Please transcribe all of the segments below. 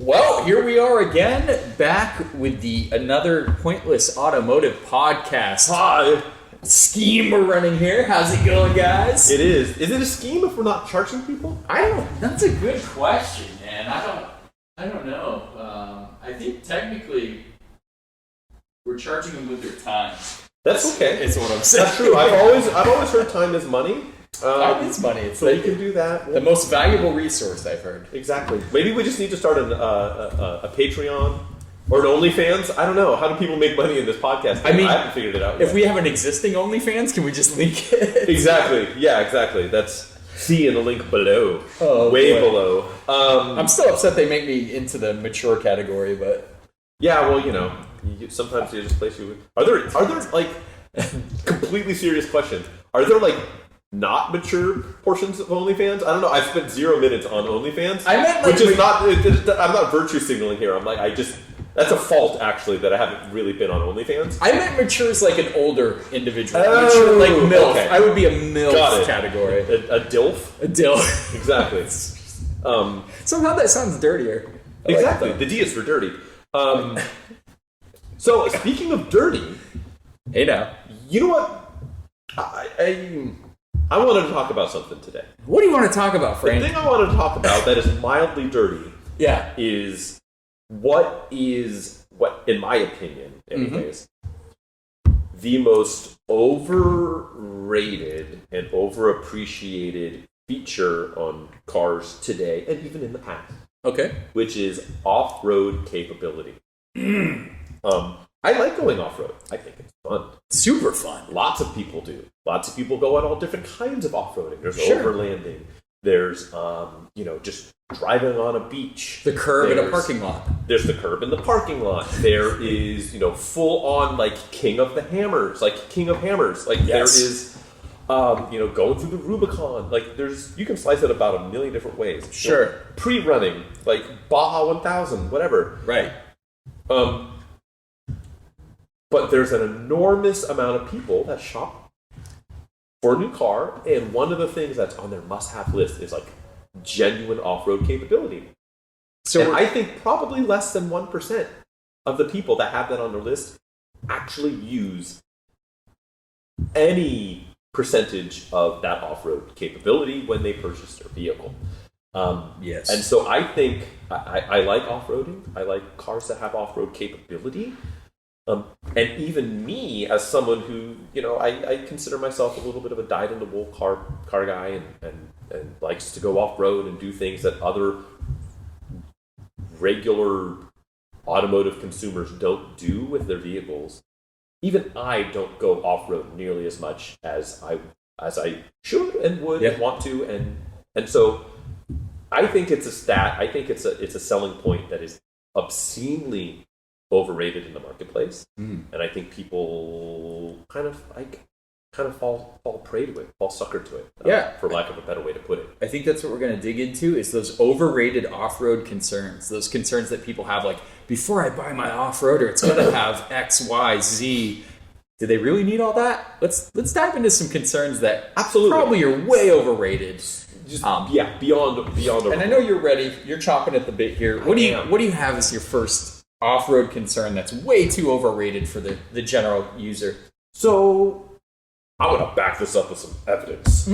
Well, here we are again, back with another Pointless Automotive podcast. Hi. Scheme we're running here. How's it going, guys? It is. Is it a scheme if we're not charging people? That's a good question, man. I don't know. I think technically we're charging them with their time. That's okay. It's what I'm saying. That's true. I've always heard time is money. Time is money. It's so we can do that. The most valuable resource I've heard. Exactly. Maybe we just need to start a Patreon or an OnlyFans. I don't know. How do people make money in this podcast? I haven't figured it out yet. If we have an existing OnlyFans, can we just link it? Exactly. Yeah, exactly. That's see in the link below. Oh, way boy. below. I'm still upset they make me into the mature category, but yeah, well, sometimes you just place you. Are there like completely serious questions? Are there like not mature portions of OnlyFans? I don't know. I've spent 0 minutes on OnlyFans, which is not. I'm not virtue signaling here. I'm like, that's a fault actually that I haven't really been on OnlyFans. I meant mature as like an older individual. Mature like MILF. Okay. I would be a MILF category. A DILF. A DILF. Exactly. Somehow that sounds dirtier. Exactly. The D is for dirty. So speaking of dirty, hey now, you know what? I wanted to talk about something today. What do you want to talk about, Frank? The thing I want to talk about that is mildly dirty is what, in my opinion, anyways, the most overrated and overappreciated feature on cars today, and even in the past. Okay. Which is off-road capability. I like going off-road. I think it's fun. Super fun. Lots of people do. Lots of people go on all different kinds of off-roading. There's overlanding. There's, just driving on a beach. The curb in a parking lot. There's the curb in the parking lot. There is, full-on, King of Hammers. There is, going through the Rubicon. You can slice it about a million different ways. Sure. Pre-running, Baja 1000, whatever. Right. But there's an enormous amount of people that shop for a new car, and one of the things that's on their must-have list is genuine off-road capability. And I think probably less than 1% of the people that have that on their list actually use any percentage of that off-road capability when they purchase their vehicle. Yes. And so I think I like off-roading. I like cars that have off-road capability. And even me, as someone who, I consider myself a little bit of a dyed-in-the-wool car guy and likes to go off-road and do things that other regular automotive consumers don't do with their vehicles. Even I don't go off-road nearly as much as I should and would and want to. And so I think it's a stat. I think it's a selling point that is obscenely overrated in the marketplace, and I think people kind of fall prey to it, fall sucker to it, for lack of a better way to put it. I think that's what we're going to dig into is those overrated off-road concerns, those concerns that people have, before I buy my off-roader, it's going to have X, Y, Z. Do they really need all that? Let's dive into some concerns that probably are way overrated. Beyond. And I know you're ready. You're chomping at the bit here. What do you have as your first off-road concern that's way too overrated for the general user? So I'm going to back this up with some evidence.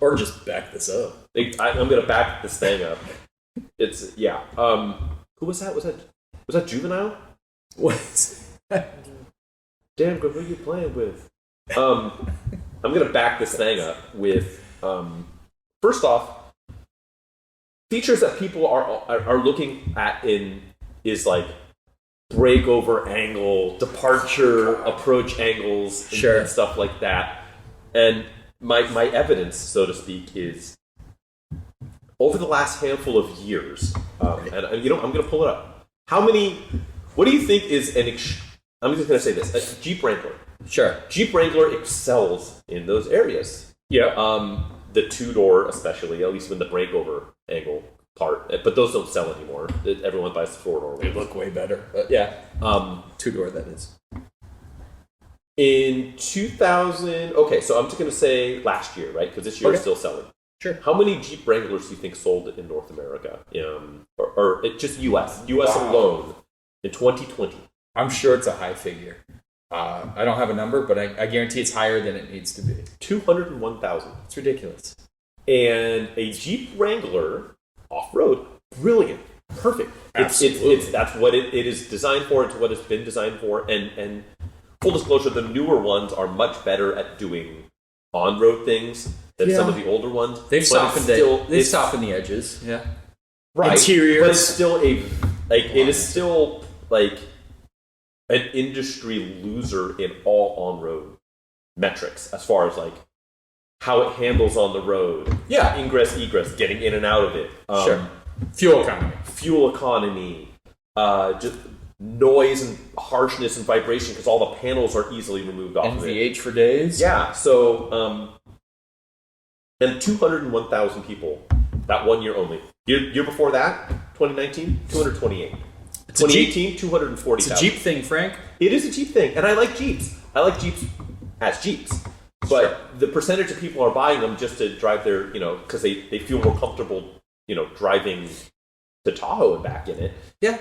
Or just back this up. I'm going to back this thing up. It's, who was that? Was that Juvenile? What? Damn, good, who are you playing with? I'm going to back this thing up with, first off, features that people are looking at is breakover angle, departure, approach angles, and stuff like that. And my evidence, so to speak, is over the last handful of years, and I'm going to pull it up. What do you think is I'm just going to say this, a Jeep Wrangler. Sure. Jeep Wrangler excels in those areas. Yeah. The two-door especially, at least when the breakover angle part, but those don't sell anymore. Everyone buys the four-door ones. They look way better. But two-door, that is. In 2000, so I'm just going to say last year, right? Because this year is still selling. Sure. How many Jeep Wranglers do you think sold in North America? Or just U.S. U.S. alone in 2020? I'm sure it's a high figure. I don't have a number, but I guarantee it's higher than it needs to be. 201,000. It's ridiculous. And a Jeep Wrangler off-road, brilliant, perfect. Absolutely. That's what it is designed for. It's what it's been designed for. And full disclosure, the newer ones are much better at doing on-road things than some of the older ones. They've softened the edges. Yeah. Right. Interiors. But it's still it is still like an industry loser in all on-road metrics as far as like how it handles on the road. Yeah. Ingress, egress, getting in and out of it. Sure. Fuel economy. Just noise and harshness and vibration because all the panels are easily removed off of it. NVH for days. Yeah. So, and 201,000 people that 1 year only. Year before that, 2019, 228. 2018, 240,000. It's a Jeep thing, Frank. It is a Jeep thing, and I like Jeeps. I like Jeeps as Jeeps. But the percentage of people are buying them just to drive their, because they feel more comfortable, driving to Tahoe and back in it. Yeah.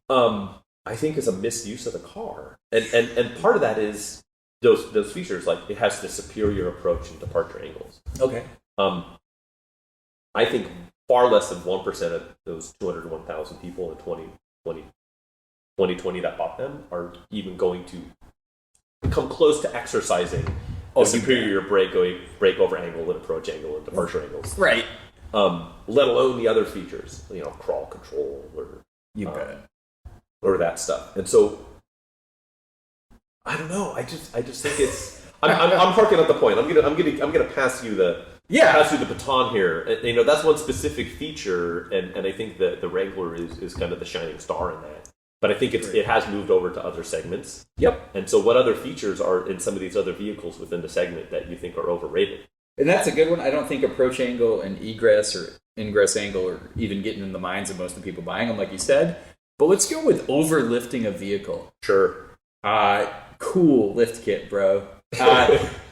I think is a misuse of the car. And part of that is those features, like it has the superior approach and departure angles. Okay. I think far less than 1% of those 201,000 people in 2020 that bought them are even going to come close to exercising the superior break-over angle and approach angle and departure angles. Right. Let alone the other features, crawl control or that stuff. And so, I don't know. I just think it's. I'm harking at the point. I'm gonna pass you the baton here. And, that's one specific feature, and I think that the Wrangler is kind of the shining star in that. But I think it has moved over to other segments. Yep. And so, what other features are in some of these other vehicles within the segment that you think are overrated? And that's a good one. I don't think approach angle and egress or ingress angle are even getting in the minds of most of the people buying them, like you said. But let's go with overlifting a vehicle. Sure. Cool lift kit, bro.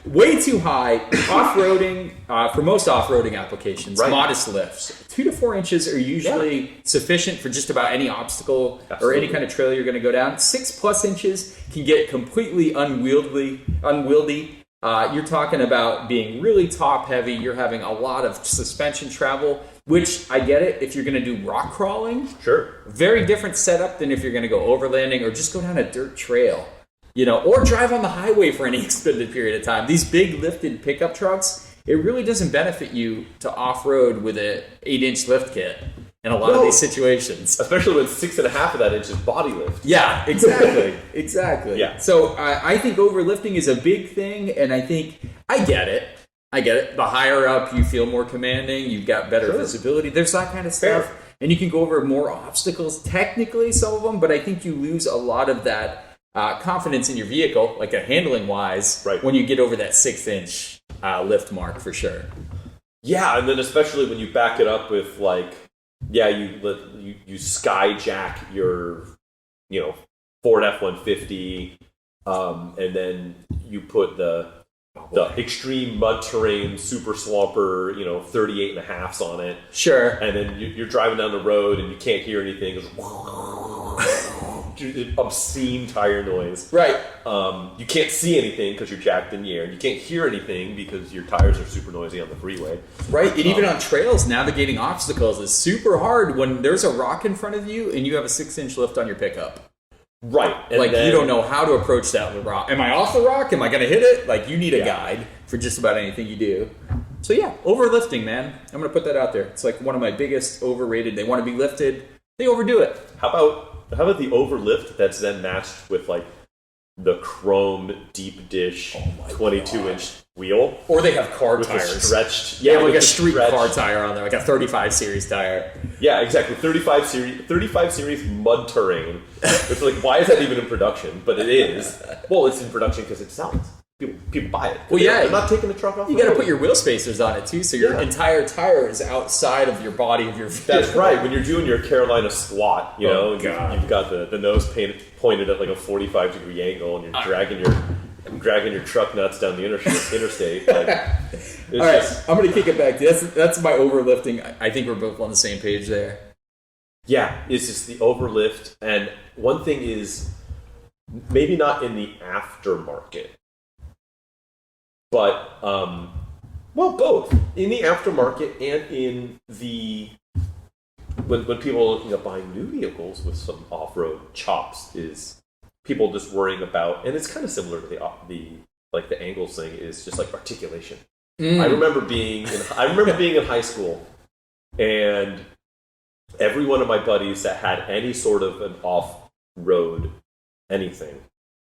Way too high. Off-roading, for most off-roading applications, modest lifts. 2 to 4 inches are usually sufficient for just about any obstacle or any kind of trail you're going to go down. 6+ inches can get completely unwieldy. You're talking about being really top-heavy. You're having a lot of suspension travel, which I get it if you're going to do rock crawling. Sure. Very different setup than if you're going to go overlanding or just go down a dirt trail. Or drive on the highway for any extended period of time. These big lifted pickup trucks, it really doesn't benefit you to off-road with an 8-inch lift kit in a lot of these situations. Especially when 6.5 of that inch is body lift. Yeah, exactly. Exactly. Yeah. So I think overlifting is a big thing, and I think I get it. The higher up you feel more commanding, you've got better visibility. There's that kind of stuff. Fair. And you can go over more obstacles, technically, some of them, but I think you lose a lot of that confidence in your vehicle, like handling wise, when you get over that 6-inch lift mark for sure. Yeah, and then especially when you back it up with you skyjack your Ford F-150, and then you put the extreme mud terrain super swamper 38.5s on it. Sure. And then you're driving down the road and you can't hear anything. Obscene tire noise. Right. You can't see anything because you're jacked in the air, and you can't hear anything because your tires are super noisy on the freeway. Right. And even on trails, navigating obstacles is super hard when there's a rock in front of you and you have a 6-inch lift on your pickup. Right. And you don't know how to approach that with rock. Am I off the rock? Am I going to hit it? You need a guide for just about anything you do. So overlifting, man. I'm going to put that out there. It's one of my biggest overrated. They want to be lifted. They overdo it. How about the overlift that's then matched with the chrome deep dish 22-inch wheel? Or they have car with tires. Stretched. Yeah, a street car tire on there, like a 35 series tire. Yeah, exactly. 35 series mud terrain. It's why is that even in production? But it is. Well, it's in production because it sells. People buy it. Well, they're not taking the truck off. You got to put your wheel spacers on it too, so your entire tire is outside of your body of your vehicle. That's right. When you're doing your Carolina squat, you've got the nose pointed at a 45-degree angle, and you're dragging dragging your truck nuts down the interstate. Like, all right, I'm gonna kick it back. That's my overlifting. I think we're both on the same page there. Yeah, it's just the overlift, and one thing is maybe not in the aftermarket, but well, both in the aftermarket and in the when people are looking at buying new vehicles with some off-road chops, is people just worrying about, and it's kind of similar to the angles thing, is just like articulation. I remember being in high school, and every one of my buddies that had any sort of an off-road anything,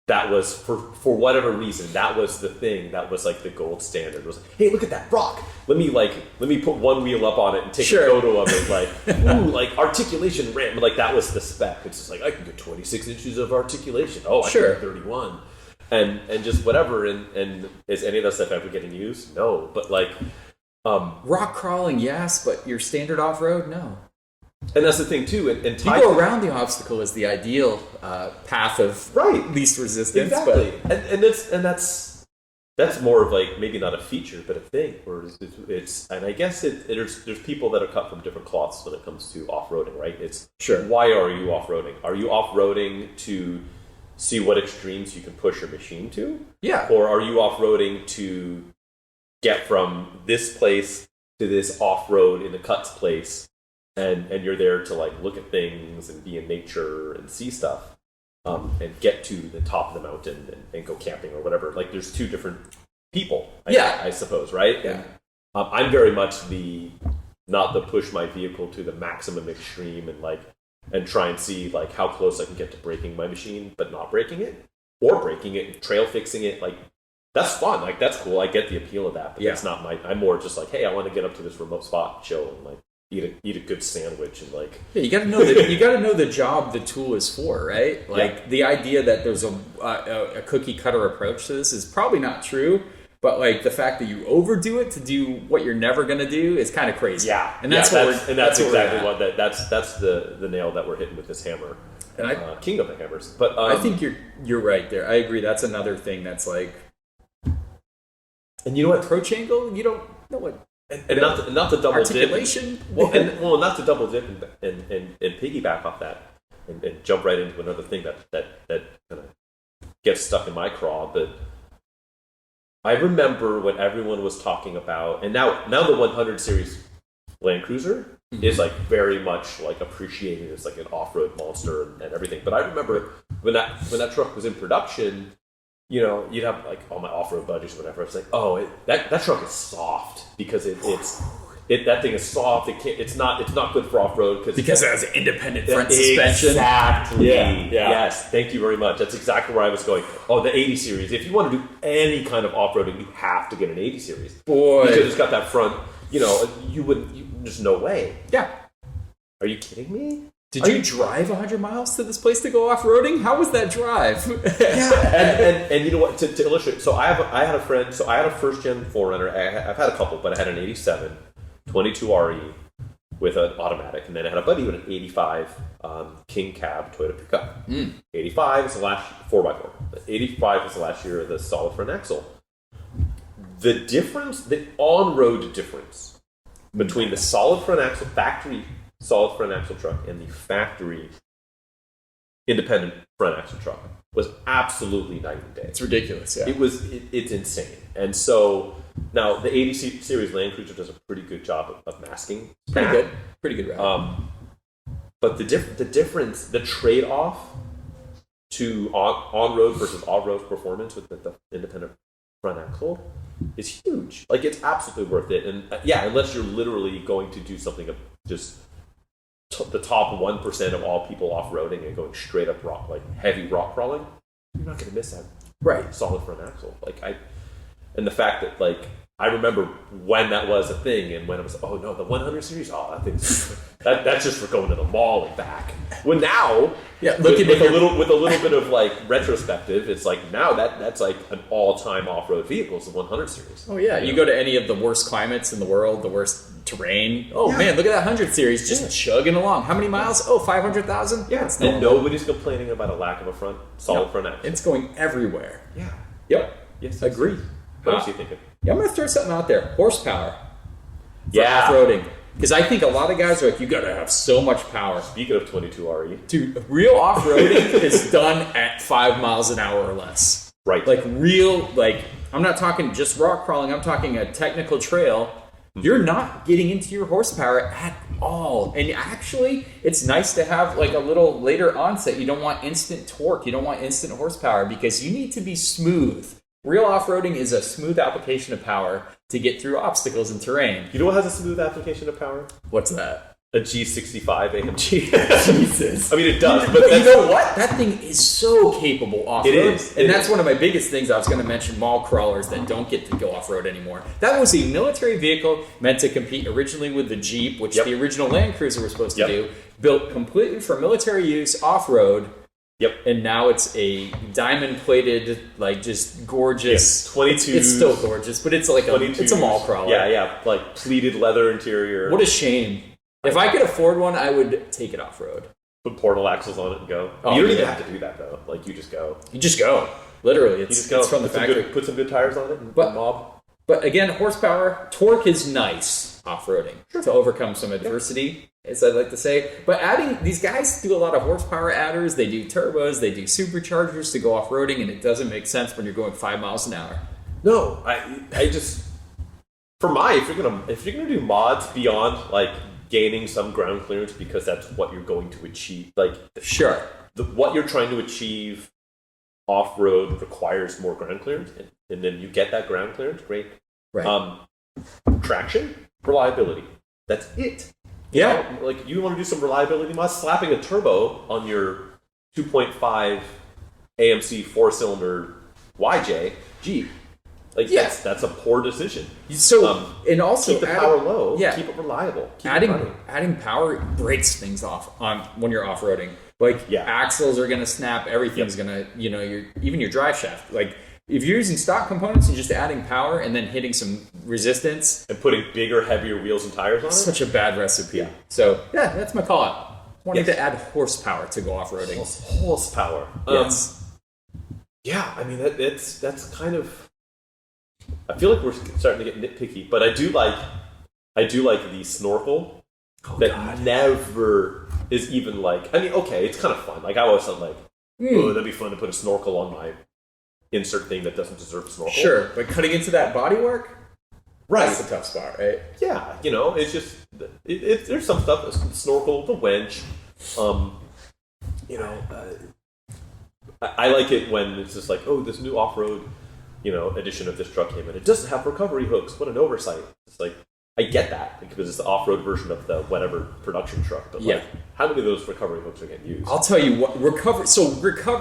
that was for whatever reason, that was the thing that was like the gold standard. Was like, hey, look at that rock. Let me put one wheel up on it and take a photo of it. Like, ooh, like articulation ramp. Like that was the spec. It's just like I can get 26 inches of articulation. Oh, I can get 31. And just whatever. And is any of that stuff ever getting used? No. But like rock crawling, yes, but your standard off road, no. And that's the thing too. And you go around the obstacle is the ideal path of least resistance. Exactly. But that's more of like maybe not a feature, but a thing. Or it's and I guess there's people that are cut from different cloths when it comes to off-roading, right? It's why are you off-roading? Are you off-roading to see what extremes you can push your machine to? Yeah. Or are you off-roading to get from this place to this off-road in the cuts place? And you're there to like look at things and be in nature and see stuff, and get to the top of the mountain and go camping or whatever. Like there's two different people, I suppose, right? Yeah. I'm very much not the push my vehicle to the maximum extreme and try and see like how close I can get to breaking my machine, but not breaking it or breaking it, trail fixing it. Like that's fun, like that's cool. I get the appeal of that, but that's not I'm more just like, hey, I want to get up to this remote spot, chill, and like eat a good sandwich and like you got to know the job the tool is for, right? Like the idea that there's a cookie cutter approach to this is probably not true, but like the fact that you overdo it to do what you're never going to do is kind of crazy. And that's the nail that we're hitting with this hammer. And king of the hammers. But I think you're right there. I agree. That's another thing that's like, and you know what, approach angle, you don't know what. And not to double articulation. Dip. Not to double dip and piggyback off that and jump right into another thing that kind of gets stuck in my craw. But I remember when everyone was talking about, and now the 100 series Land Cruiser is like very much like appreciated as like an off-road monster and everything. But I remember when that truck was in production, you know, you'd have like all my off-road buddies or whatever. It's like, oh, that truck is soft because that thing is soft. It's not good for off-road because it has an independent front suspension. Exactly. Yeah. Yes. Thank you very much. That's exactly where I was going. Oh, the 80 series. If you want to do any kind of off-roading, you have to get an 80 series. Boy, because it's got that front. You know, there's no way. Yeah. Are you kidding me? Did you drive 100 miles to this place to go off-roading? How was that drive? and you know what? To illustrate, so I had a friend. So I had a first-gen 4Runner. I've had a couple, but I had an 87 22 RE with an automatic, and then I had a buddy with an 85 King Cab Toyota pickup. 85 was the last 4x4. 85 was the last year of the solid front axle. The difference, the on-road difference between the solid front axle factory solid front axle truck and the factory independent front axle truck was absolutely night and day. It's ridiculous, yeah. It's insane. And so now the 80 series Land Cruiser does a pretty good job of masking. Pretty good route. But the difference, the trade-off to on-road versus off-road performance with the independent front axle is huge. Like it's absolutely worth it. And unless you're literally going to do something of just the top 1% of all people off-roading and going straight up rock, like heavy rock crawling, you're not going to miss that solid front axle. And the fact that like I remember when that was a thing and when it was, oh no, the 100 series, that thing's that's just for going to the mall and back. Well, now, with a little bit of like retrospective, it's like now that's like an all-time off-road vehicle is the 100 series. Oh yeah, you go to any of the worst climates in the world, the worst terrain. Oh man, look at that 100 series just chugging along. How many miles? Oh, 500,000. Yeah, and nobody's complaining about a lack of a solid front axle. It's going everywhere. Yeah. Yep. Yes. Agree. What else are you thinking? Yeah, I'm going to throw something out there. Horsepower. For Yeah. off-roading. Because I think a lot of guys are like, you got to have so much power. Speaking of 22 RE. Dude, real off-roading is done at 5 miles an hour or less. Right. Like real, like, I'm not talking just rock crawling. I'm talking a technical trail. You're not getting into your horsepower at all. And actually, it's nice to have like a little later onset. You don't want instant torque. You don't want instant horsepower because you need to be smooth. Real off-roading is a smooth application of power to get through obstacles and terrain. You know what has a smooth application of power? What's that? A G65 AMG. Jesus. I mean, it does. But you know what? That thing is so capable off-road. It is. And that's one of my biggest things. I was going to mention mall crawlers that don't get to go off-road anymore. That was a military vehicle meant to compete originally with the Jeep, which the original Land Cruiser was supposed to do. Built completely for military use off-road. Yep. And now it's a diamond-plated, like, just gorgeous. 22. It's still gorgeous, but it's like it's a mall crawler. Yeah. Like pleated leather interior. What a shame. If I could afford one, I would take it off-road. Put portal axles on it and go. Oh, you don't even have to do that, though. Like, you just go. You just go. Literally. It's from the factory. Put some good tires on it and mob. But again, horsepower, torque is nice off-roading to overcome some adversity, as I like to say. But adding, these guys do a lot of horsepower adders. They do turbos. They do superchargers to go off-roading, and it doesn't make sense when you're going 5 miles an hour. No, I just... if you're gonna do mods beyond, like, gaining some ground clearance because that's what you're going to achieve. Like, sure, what you're trying to achieve off-road requires more ground clearance, and then you get that ground clearance. Great. Right. Traction, reliability. That's it. Yeah. You know, like you want to do some reliability mods, slapping a turbo on your 2.5 AMC 4-cylinder YJ Jeep. Like that's a poor decision. So and also keep the power low. Yeah. Keep it reliable. Adding power breaks things off on when you're off roading. Like axles are gonna snap. Everything's gonna even your drive shaft. Like if you're using stock components and just adding power and then hitting some resistance and putting bigger, heavier wheels and tires on it, such a bad recipe. Yeah. So that's my call out. Wanting to add horsepower to go off roading. Horsepower. Yes. I mean that's kind of. I feel like we're starting to get nitpicky, but I do like the snorkel never is even like. I mean, okay, it's kind of fun. Like I always thought, like, oh, that'd be fun to put a snorkel on my insert thing that doesn't deserve a snorkel. Sure, but cutting into that bodywork, right? That's a tough spot, right? Yeah, it's just there's some stuff. The snorkel, the winch, I like it when it's just like, oh, this new off-road. Edition of this truck came in. It doesn't have recovery hooks. What an oversight. It's like, I get that because it's the off-road version of the whatever production truck. But like, how many of those recovery hooks are getting used? I'll tell you what, recover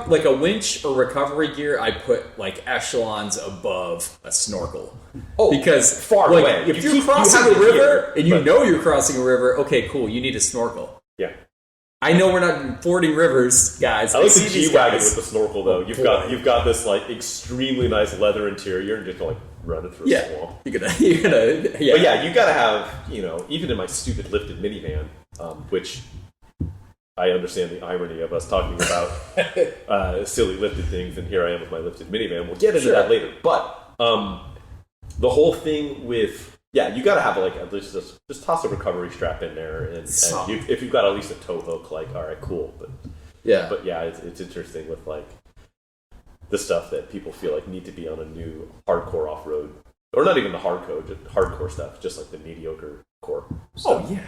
like a winch or recovery gear, I put like echelons above a snorkel. Oh, because far away. If you're crossing a river and you know you're crossing a river, okay, cool, you need a snorkel. Yeah. I know we're not fording rivers, guys. I like the G-Wagon with the snorkel, though. You've got this like extremely nice leather interior and just like running through a swamp. You're gonna. But you gotta have even in my stupid lifted minivan, which I understand the irony of us talking about silly lifted things, and here I am with my lifted minivan. We'll get into that later, but the whole thing with. Yeah, you gotta have like at least just toss a recovery strap in there, and if you've got at least a tow hook, like all right, cool. But it's interesting with like the stuff that people feel like need to be on a new hardcore off road, or not even the hardcore stuff, just like the mediocre core stuff. Oh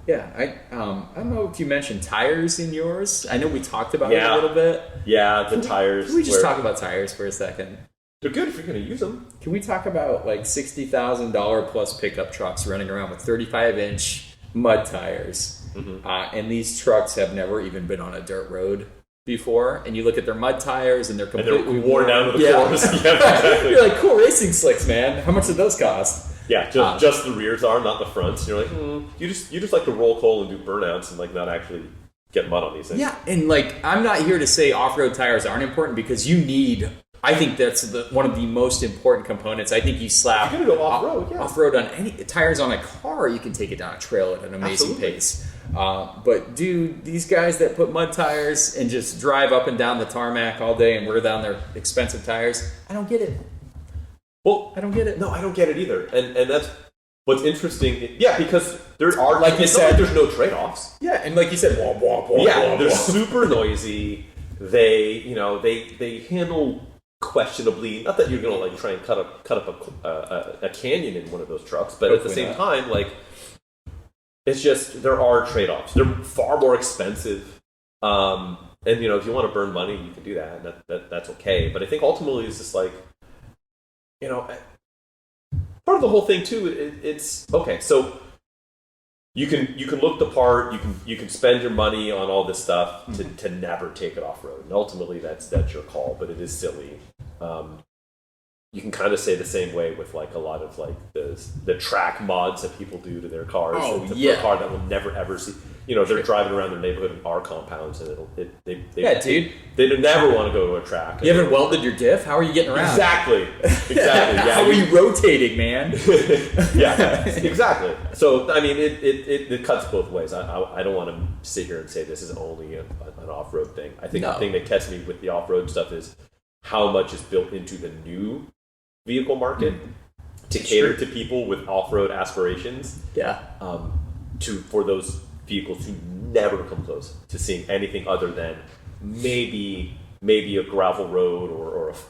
yeah. I don't know if you mentioned tires in yours. I know we talked about it a little bit. Yeah, tires. Can we just talk about tires for a second? They're good if you're going to use them. Can we talk about like $60,000 plus pickup trucks running around with 35-inch mud tires? Mm-hmm. And these trucks have never even been on a dirt road before. And you look at their mud tires and they're completely worn down to the corners. Yeah, exactly. You're like, cool racing slicks, man. How much did those cost? Yeah, just the rears are, not the fronts. You're like, you just like to roll coal and do burnouts and like not actually get mud on these things. Yeah, and like I'm not here to say off-road tires aren't important because you need. I think that's one of the most important components. I think you slap you're gonna go off-road, off-road on any tires on a car, you can take it down a trail at an amazing pace. But dude, these guys that put mud tires and just drive up and down the tarmac all day and wear down their expensive tires, I don't get it. Well, I don't get it. No, I don't get it either. And that's what's interesting. Yeah, because there are, like you said, there's no trade-offs. Yeah, and like you said, wah, wah, wah, yeah, wah, they're wah. super noisy. They handle questionably. Not that you're gonna like try and cut up a canyon in one of those trucks, but at the same time, like it's just there are trade-offs. They're far more expensive. And if you want to burn money, you can do that. And that's okay. But I think ultimately it's just like, part of the whole thing too. It's okay. So you can look the part. You can spend your money on all this stuff to never take it off road. And ultimately, that's your call. But it is silly. You can kind of say the same way with like a lot of like the track mods that people do to their cars. Oh, to yeah. a car that will never ever see. They're driving around their neighborhood in bar compounds, and dude. They never want to go to a track. You haven't welded your diff? How are you getting around? Exactly. Yeah. How are you rotating, man? Yeah, exactly. So I mean, it cuts both ways. I don't want to sit here and say this is only an off-road thing. I think the thing that gets me with the off-road stuff is how much is built into the new vehicle market to cater to people with off-road aspirations. Yeah. For those vehicles who never come close to seeing anything other than maybe a gravel road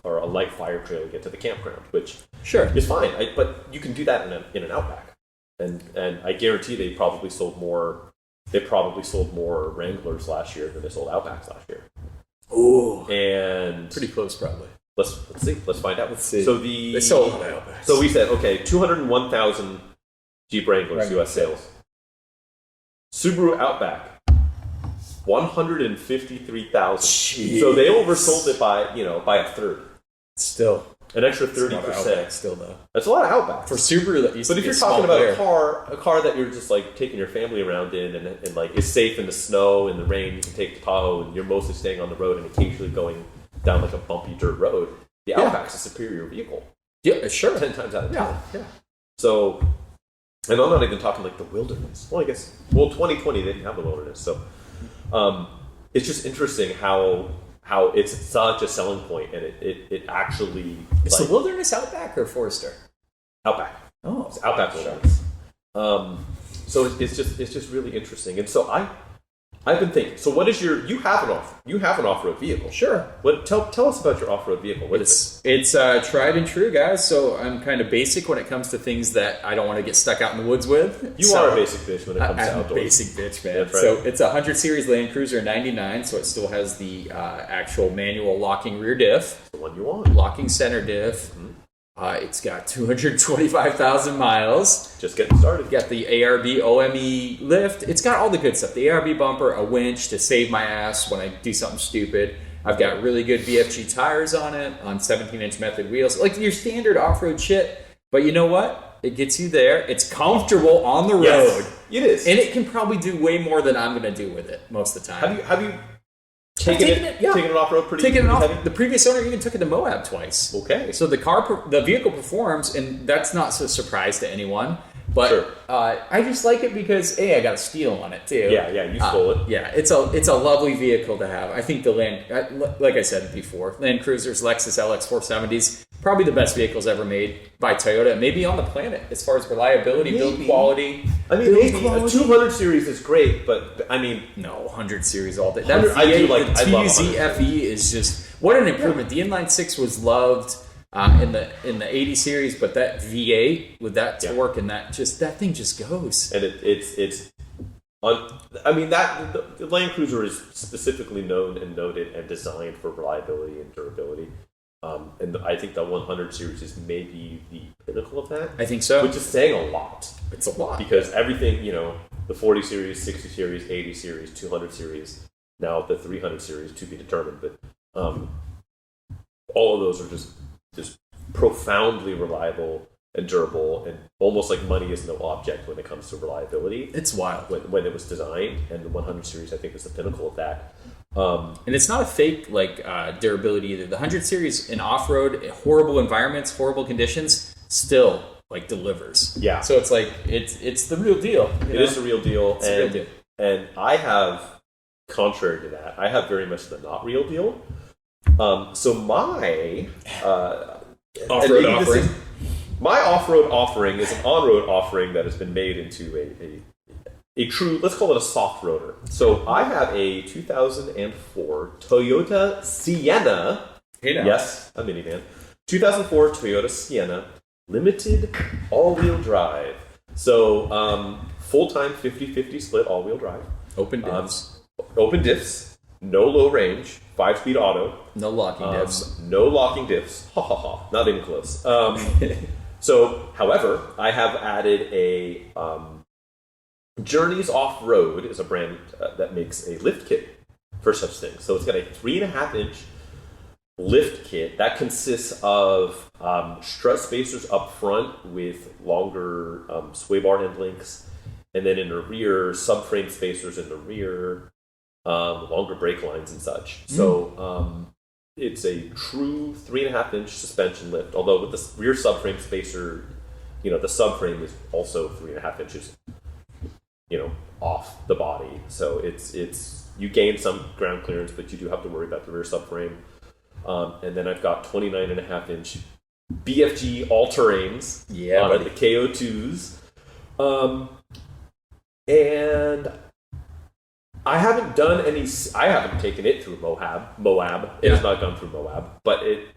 or a light fire trail to get to the campground, which is fine. But you can do that in an Outback, and I guarantee they probably sold more Wranglers last year than they sold Outbacks last year. Ooh, and pretty close probably. Let's see. Let's find out. Let's see. So they sold a lot of Outbacks. So we said 201,000 Jeep Wranglers U.S. sales. Subaru Outback, 153,000. So they oversold it by a third. Still, an extra 30%. Still though, that's a lot of Outbacks for Subaru. That used but to if be you're a small talking about player. a car that you're just like taking your family around in and like is safe in the snow and the rain, you can take the Tahoe and you're mostly staying on the road and occasionally going down like a bumpy dirt road. The Outback's a superior vehicle. Yeah, sure. 10 times out of 10. Yeah. So. And I'm not even talking like the wilderness. Well, I guess 2020 they didn't have the wilderness, so it's just interesting how it's such a selling point, and it actually is the wilderness Outback or Forester? Outback. Oh, it's Outback wilderness. So it's just really interesting, and so I've been thinking. So what is you have an off-road vehicle? Sure. Tell us about your off-road vehicle. What is it? It's tried and true, guys. So I'm kind of basic when it comes to things that I don't want to get stuck out in the woods with. You are a basic bitch when it comes to outdoors. I'm a basic bitch, man. That's right. So it's a 100 series Land Cruiser 99, so it still has the actual manual locking rear diff. The one you want. Locking center diff. Mm-hmm. It's got 225,000 miles. Just getting started. Got the ARB OME lift. It's got all the good stuff. The ARB bumper, a winch to save my ass when I do something stupid. I've got really good VFG tires on it, on 17-inch method wheels. Like your standard off-road shit. But you know what? It gets you there. It's comfortable on the road. Yes, it is. And it can probably do way more than I'm going to do with it most of the time. Have you taken it off road pretty heavy? The previous owner even took it to Moab twice. Okay. So the vehicle performs, and that's not a surprise to anyone. But sure. I just like it because I got a steal on it too. Yeah, you stole it. Yeah, it's a lovely vehicle to have. I think the like I said before, Land Cruisers, Lexus LX 470s, probably the best vehicles ever made by Toyota, maybe on the planet as far as reliability, build quality. I mean, maybe a 200 series is great, but I mean, no 100 series all day. That V8, the TUZ-FE is just what an improvement. The inline six was loved. In the 80 series, but that V8 with that torque and that thing just goes. And the Land Cruiser is specifically known and noted and designed for reliability and durability. And I think the 100 series is maybe the pinnacle of that. I think so. Which is saying a lot. It's a lot. Because everything, the 40 series, 60 series, 80 series, 200 series, now the 300 series to be determined, but all of those are just profoundly reliable and durable, and almost like money is no object when it comes to reliability. It's wild. When it was designed, and the 100 series I think is the pinnacle of that. And it's not a fake durability either. The 100 series in off-road, horrible environments, horrible conditions, still delivers. Yeah. So it's it's the real deal. It is the real deal. It's the real deal. And I have, contrary to that, I have very much the not real deal. So my Off-road offering. My off-road offering is an on-road offering that has been made into a true, let's call it a soft roader. So I have a 2004 Toyota Sienna. Hey now. Yes, a minivan. 2004 Toyota Sienna, limited all-wheel drive. So full-time 50-50 split all-wheel drive. Open diffs. Open diffs. No low range. 5-speed auto. No locking diffs. No locking diffs. Ha ha ha. Not even close. So, however, I have added a Journeys Off-Road is a brand that makes a lift kit for such things. So it's got a 3.5-inch lift kit that consists of strut spacers up front with longer sway bar end links, and then in the rear, subframe spacers in the rear, longer brake lines and such. So it's a true 3.5-inch suspension lift, although with the rear subframe spacer, the subframe is also 3.5 inches, off the body. So it's you gain some ground clearance, but you do have to worry about the rear subframe. And then I've got 29.5-inch BFG all-terrains on the KO2s. And I haven't done any. I haven't taken it through Moab. It has not gone through Moab, but it.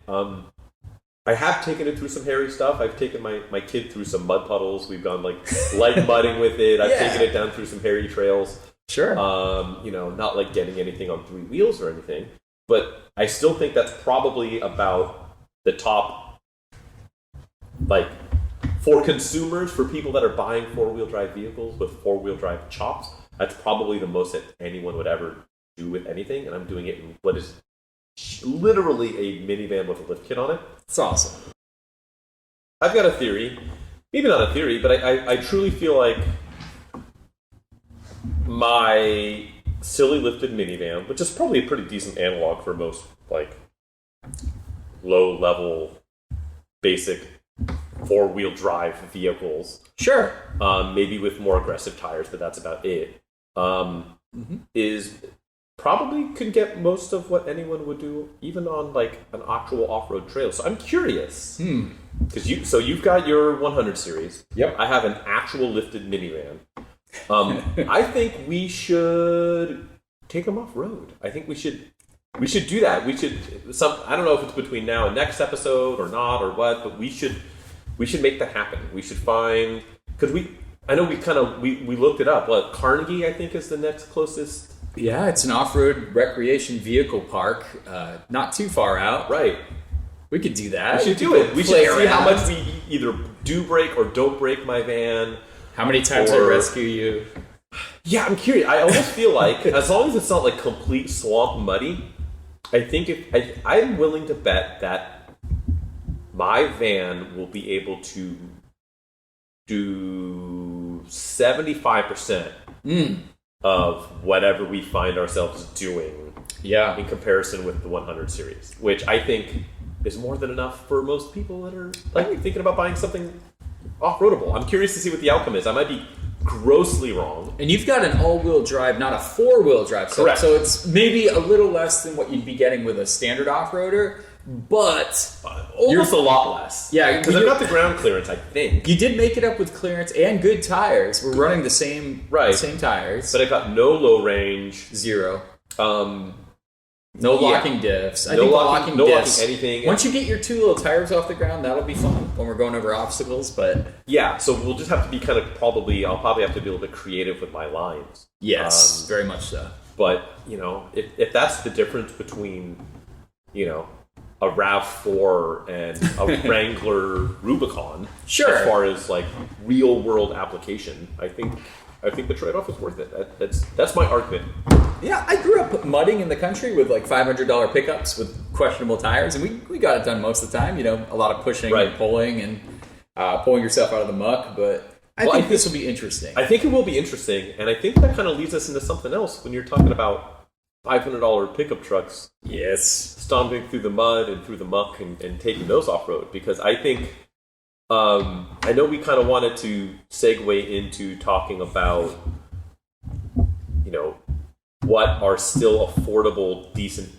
I have taken it through some hairy stuff. I've taken my kid through some mud puddles. We've gone light mudding with it. I've taken it down through some hairy trails. Sure. Not like getting anything on 3 wheels or anything, but I still think that's probably about the top. Like, for consumers, for people that are buying 4-wheel drive vehicles with 4-wheel drive chops, that's probably the most that anyone would ever do with anything, and I'm doing it in what is literally a minivan with a lift kit on it. It's awesome. I've got a theory. Maybe not a theory, but I truly feel like my silly lifted minivan, which is probably a pretty decent analog for most, like, low-level, basic 4-wheel drive vehicles. Sure. Maybe with more aggressive tires, but that's about it. Is probably could get most of what anyone would do, even on like an actual off-road trail. So I'm curious, because you've got your 100 series. Yep. I have an actual lifted minivan. I think we should take them off-road. I think we should do that. We should I don't know if it's between now and next episode or not or what, but we should make that happen. We should find, because I know we looked it up. What, Carnegie, I think, is the next closest. Yeah, it's an off-road recreation vehicle park, not too far out. Right. We could do that. We should do it. We should see how much we either do break or don't break my van. How many times I rescue you. Yeah, I'm curious. I almost feel like, as long as it's not like complete swamp muddy, I think I'm willing to bet that my van will be able to do 75% of whatever we find ourselves doing in comparison with the 100 series, which I think is more than enough for most people that are thinking about buying something off-roadable. I'm curious to see what the outcome is. I might be grossly wrong. And you've got an all-wheel drive, not a 4-wheel drive. Correct. So it's maybe a little less than what you'd be getting with a standard off-roader, but almost a lot less. Yeah, because I've got the ground clearance, I think. You did make it up with clearance and good tires. We're running the same tires. But I got no low range. 0. No locking diffs. I no think locking, the locking diffs, locking anything. Once you get your 2 little tires off the ground, that'll be fun when we're going over obstacles. But yeah, so we'll just have to be I'll probably have to be a little bit creative with my lines. Yes, very much so. But, if that's the difference between, a RAV4 and a Wrangler Rubicon, sure, as far as like real world application, I think the trade-off is worth it. That's my argument. Yeah, I grew up mudding in the country with like $500 pickups with questionable tires, and we got it done most of the time. A lot of pushing and pulling and pulling yourself out of the muck. But I think this will be interesting. I think it will be interesting, and I think that kind of leads us into something else when you're talking about $500 pickup trucks. Yes, stomping through the mud and through the muck and taking those off road, because I think I know we kind of wanted to segue into talking about what are still affordable, decent,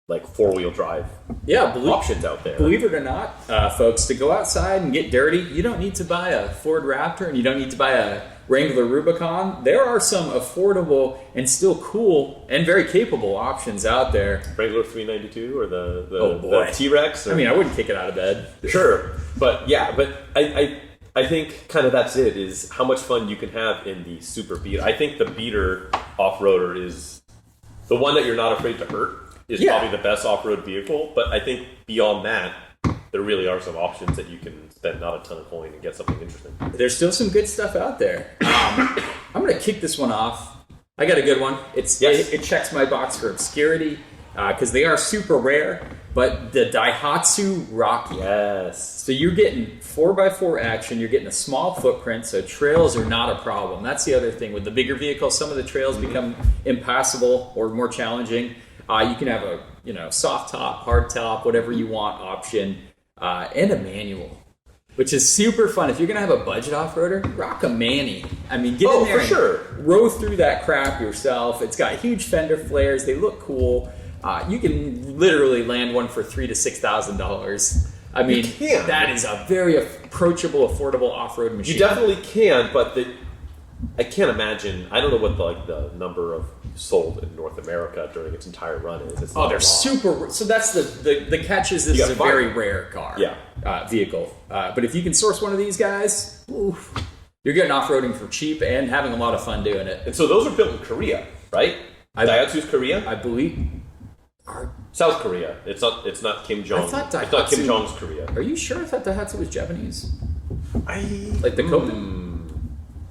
like 4-wheel drive options out there. Believe it or not, folks, to go outside and get dirty, you don't need to buy a Ford Raptor and you don't need to buy a Wrangler Rubicon. There are some affordable and still cool and very capable options out there. Wrangler 392 or the T-Rex? I mean, I wouldn't kick it out of bed. Sure. But I think kind of that's it, is how much fun you can have in the super beater. I think the beater off-roader is the one that you're not afraid to hurt. Is probably the best off-road vehicle, but I think beyond that, there really are some options that you can spend not a ton of coin and get something interesting. There's still some good stuff out there. I'm going to kick this one off. I got a good one. It checks my box for obscurity because they are super rare, but the Daihatsu Rocky. Yes. So you're getting 4x4 action. You're getting a small footprint, so trails are not a problem. That's the other thing. With the bigger vehicles, some of the trails become impassable or more challenging. You can have a soft top, hard top, whatever you want option, and a manual, which is super fun. If you're gonna have a budget off-roader, rock a Manny. I mean, get in there and row through that crap yourself. It's got huge fender flares. They look cool. You can literally land one for $3,000 to $6,000. I mean, that is a very approachable, affordable off-road machine. You definitely can, but I can't imagine. I don't know what the number of sold in North America during its entire run is. It's they're super. So that's the catch is this is a very rare car, vehicle. But if you can source one of these guys, you're getting off-roading for cheap and having a lot of fun doing it. And so those are built in Korea, right? Daihatsu's Korea, I believe. South Korea. It's not Kim Jong. I thought Daihatsu, it's not Kim Jong's Korea. Are you sure? I thought Daihatsu was Japanese. Like the Copen?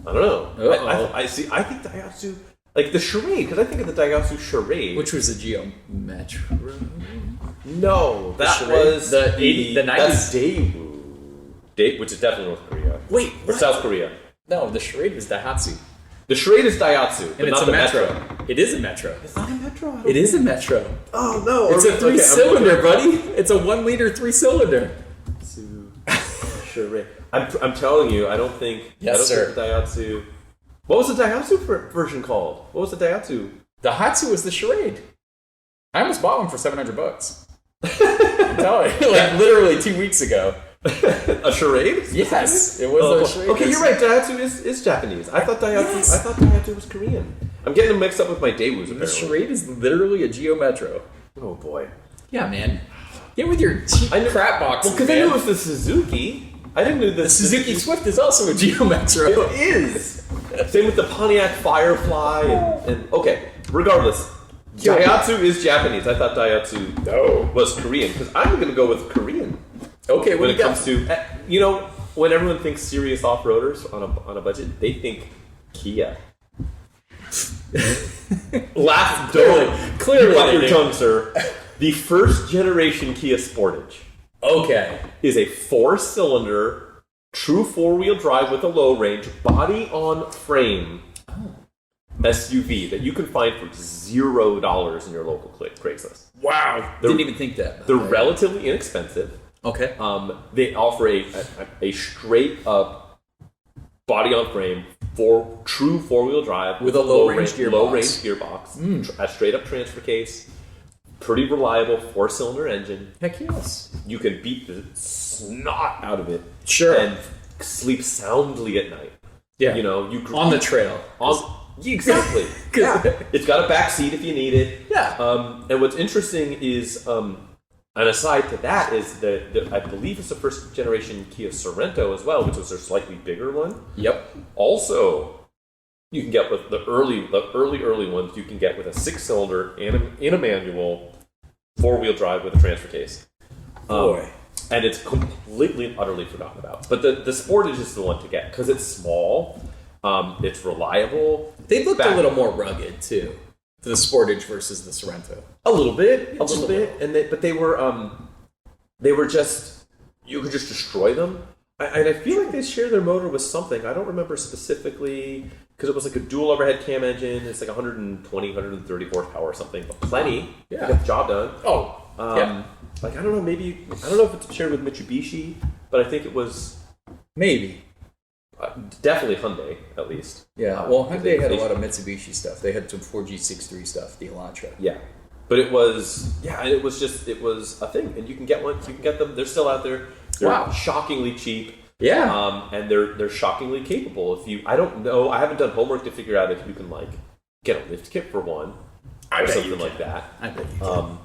I don't know. I see. I think Daihatsu, like the Charade, because I think of the Daihatsu Charade, which was the Geo Metro. No, that was the 90s. That's Daewoo, which is definitely North Korea. Wait, or South Korea? No, the Charade was Daihatsu. The Charade is Daihatsu, but and it's not a the Metro. It is a Metro. It's not a Metro. It is a Metro. Oh no! It's a 3-cylinder, buddy. It's a 1-liter 3-cylinder. Charade. I'm telling you, I don't think. Yes, sir. Think the Daihatsu. What was the Daihatsu version called? What was the Daihatsu? The Daihatsu was the Charade. I almost bought one for $700. I'm telling you, like literally 2 weeks ago. A Charade? Yes, it was a Charade. Okay, you're right. Daihatsu is Japanese. I thought Daihatsu was Korean. I'm getting them mixed up with my Daewoo's. The Charade is literally a Geo Metro. Oh boy. Yeah, man. Get with your cheap crap box. Well, because I knew it was the Suzuki. I didn't know the Suzuki Swift is also a Geo Metro. It is. Same with the Pontiac Firefly and okay. Regardless, Daihatsu is Japanese. I thought Daihatsu was Korean because I'm going to go with Korean. Okay, when it comes to when everyone thinks serious off-roaders on a budget, they think Kia. Laugh, clearly, bite your tongue, sir. The first generation Kia Sportage. Okay. Is a 4-cylinder, true 4-wheel drive with a low range, body on frame SUV that you can find for $0 in your local Craigslist. Wow. Didn't even think that. They're relatively inexpensive. Okay. They offer a straight up body on frame for true 4-wheel drive with a low range gearbox. A straight up transfer case. Pretty reliable 4-cylinder engine. Heck yes. You can beat the snot out of it. Sure. And sleep soundly at night. Yeah. On the trail. Exactly. Yeah. It's got a back seat if you need it. Yeah. And what's interesting is, an aside to that is that I believe it's the first generation Kia Sorrento as well, which was their slightly bigger one. Yep. Also, you can get with the early ones. You can get with a 6-cylinder in a manual 4-wheel drive with a transfer case. And it's completely and utterly forgotten about. But the Sportage is the one to get because it's small, it's reliable. They looked a little more rugged too. The Sportage versus the Sorrento. A little bit, but they were just you could just destroy them. And I feel like they share their motor with something. I don't remember specifically because it was like a dual overhead cam engine. It's like 120, 130 horsepower or something, but plenty to get the job done. Like I don't know, maybe I don't know if it's shared with Mitsubishi, but I think it was maybe. Definitely Hyundai, at least. Yeah, well, Hyundai had a lot of Mitsubishi stuff. They had some 4G63 stuff, the Elantra. Yeah. But it was a thing. And you can get one, you can get them, they're still out there. They're shockingly cheap. Yeah. And they're shockingly capable. I don't know, I haven't done homework to figure out if you can, like, get a lift kit for one. Or something like that. I bet you can.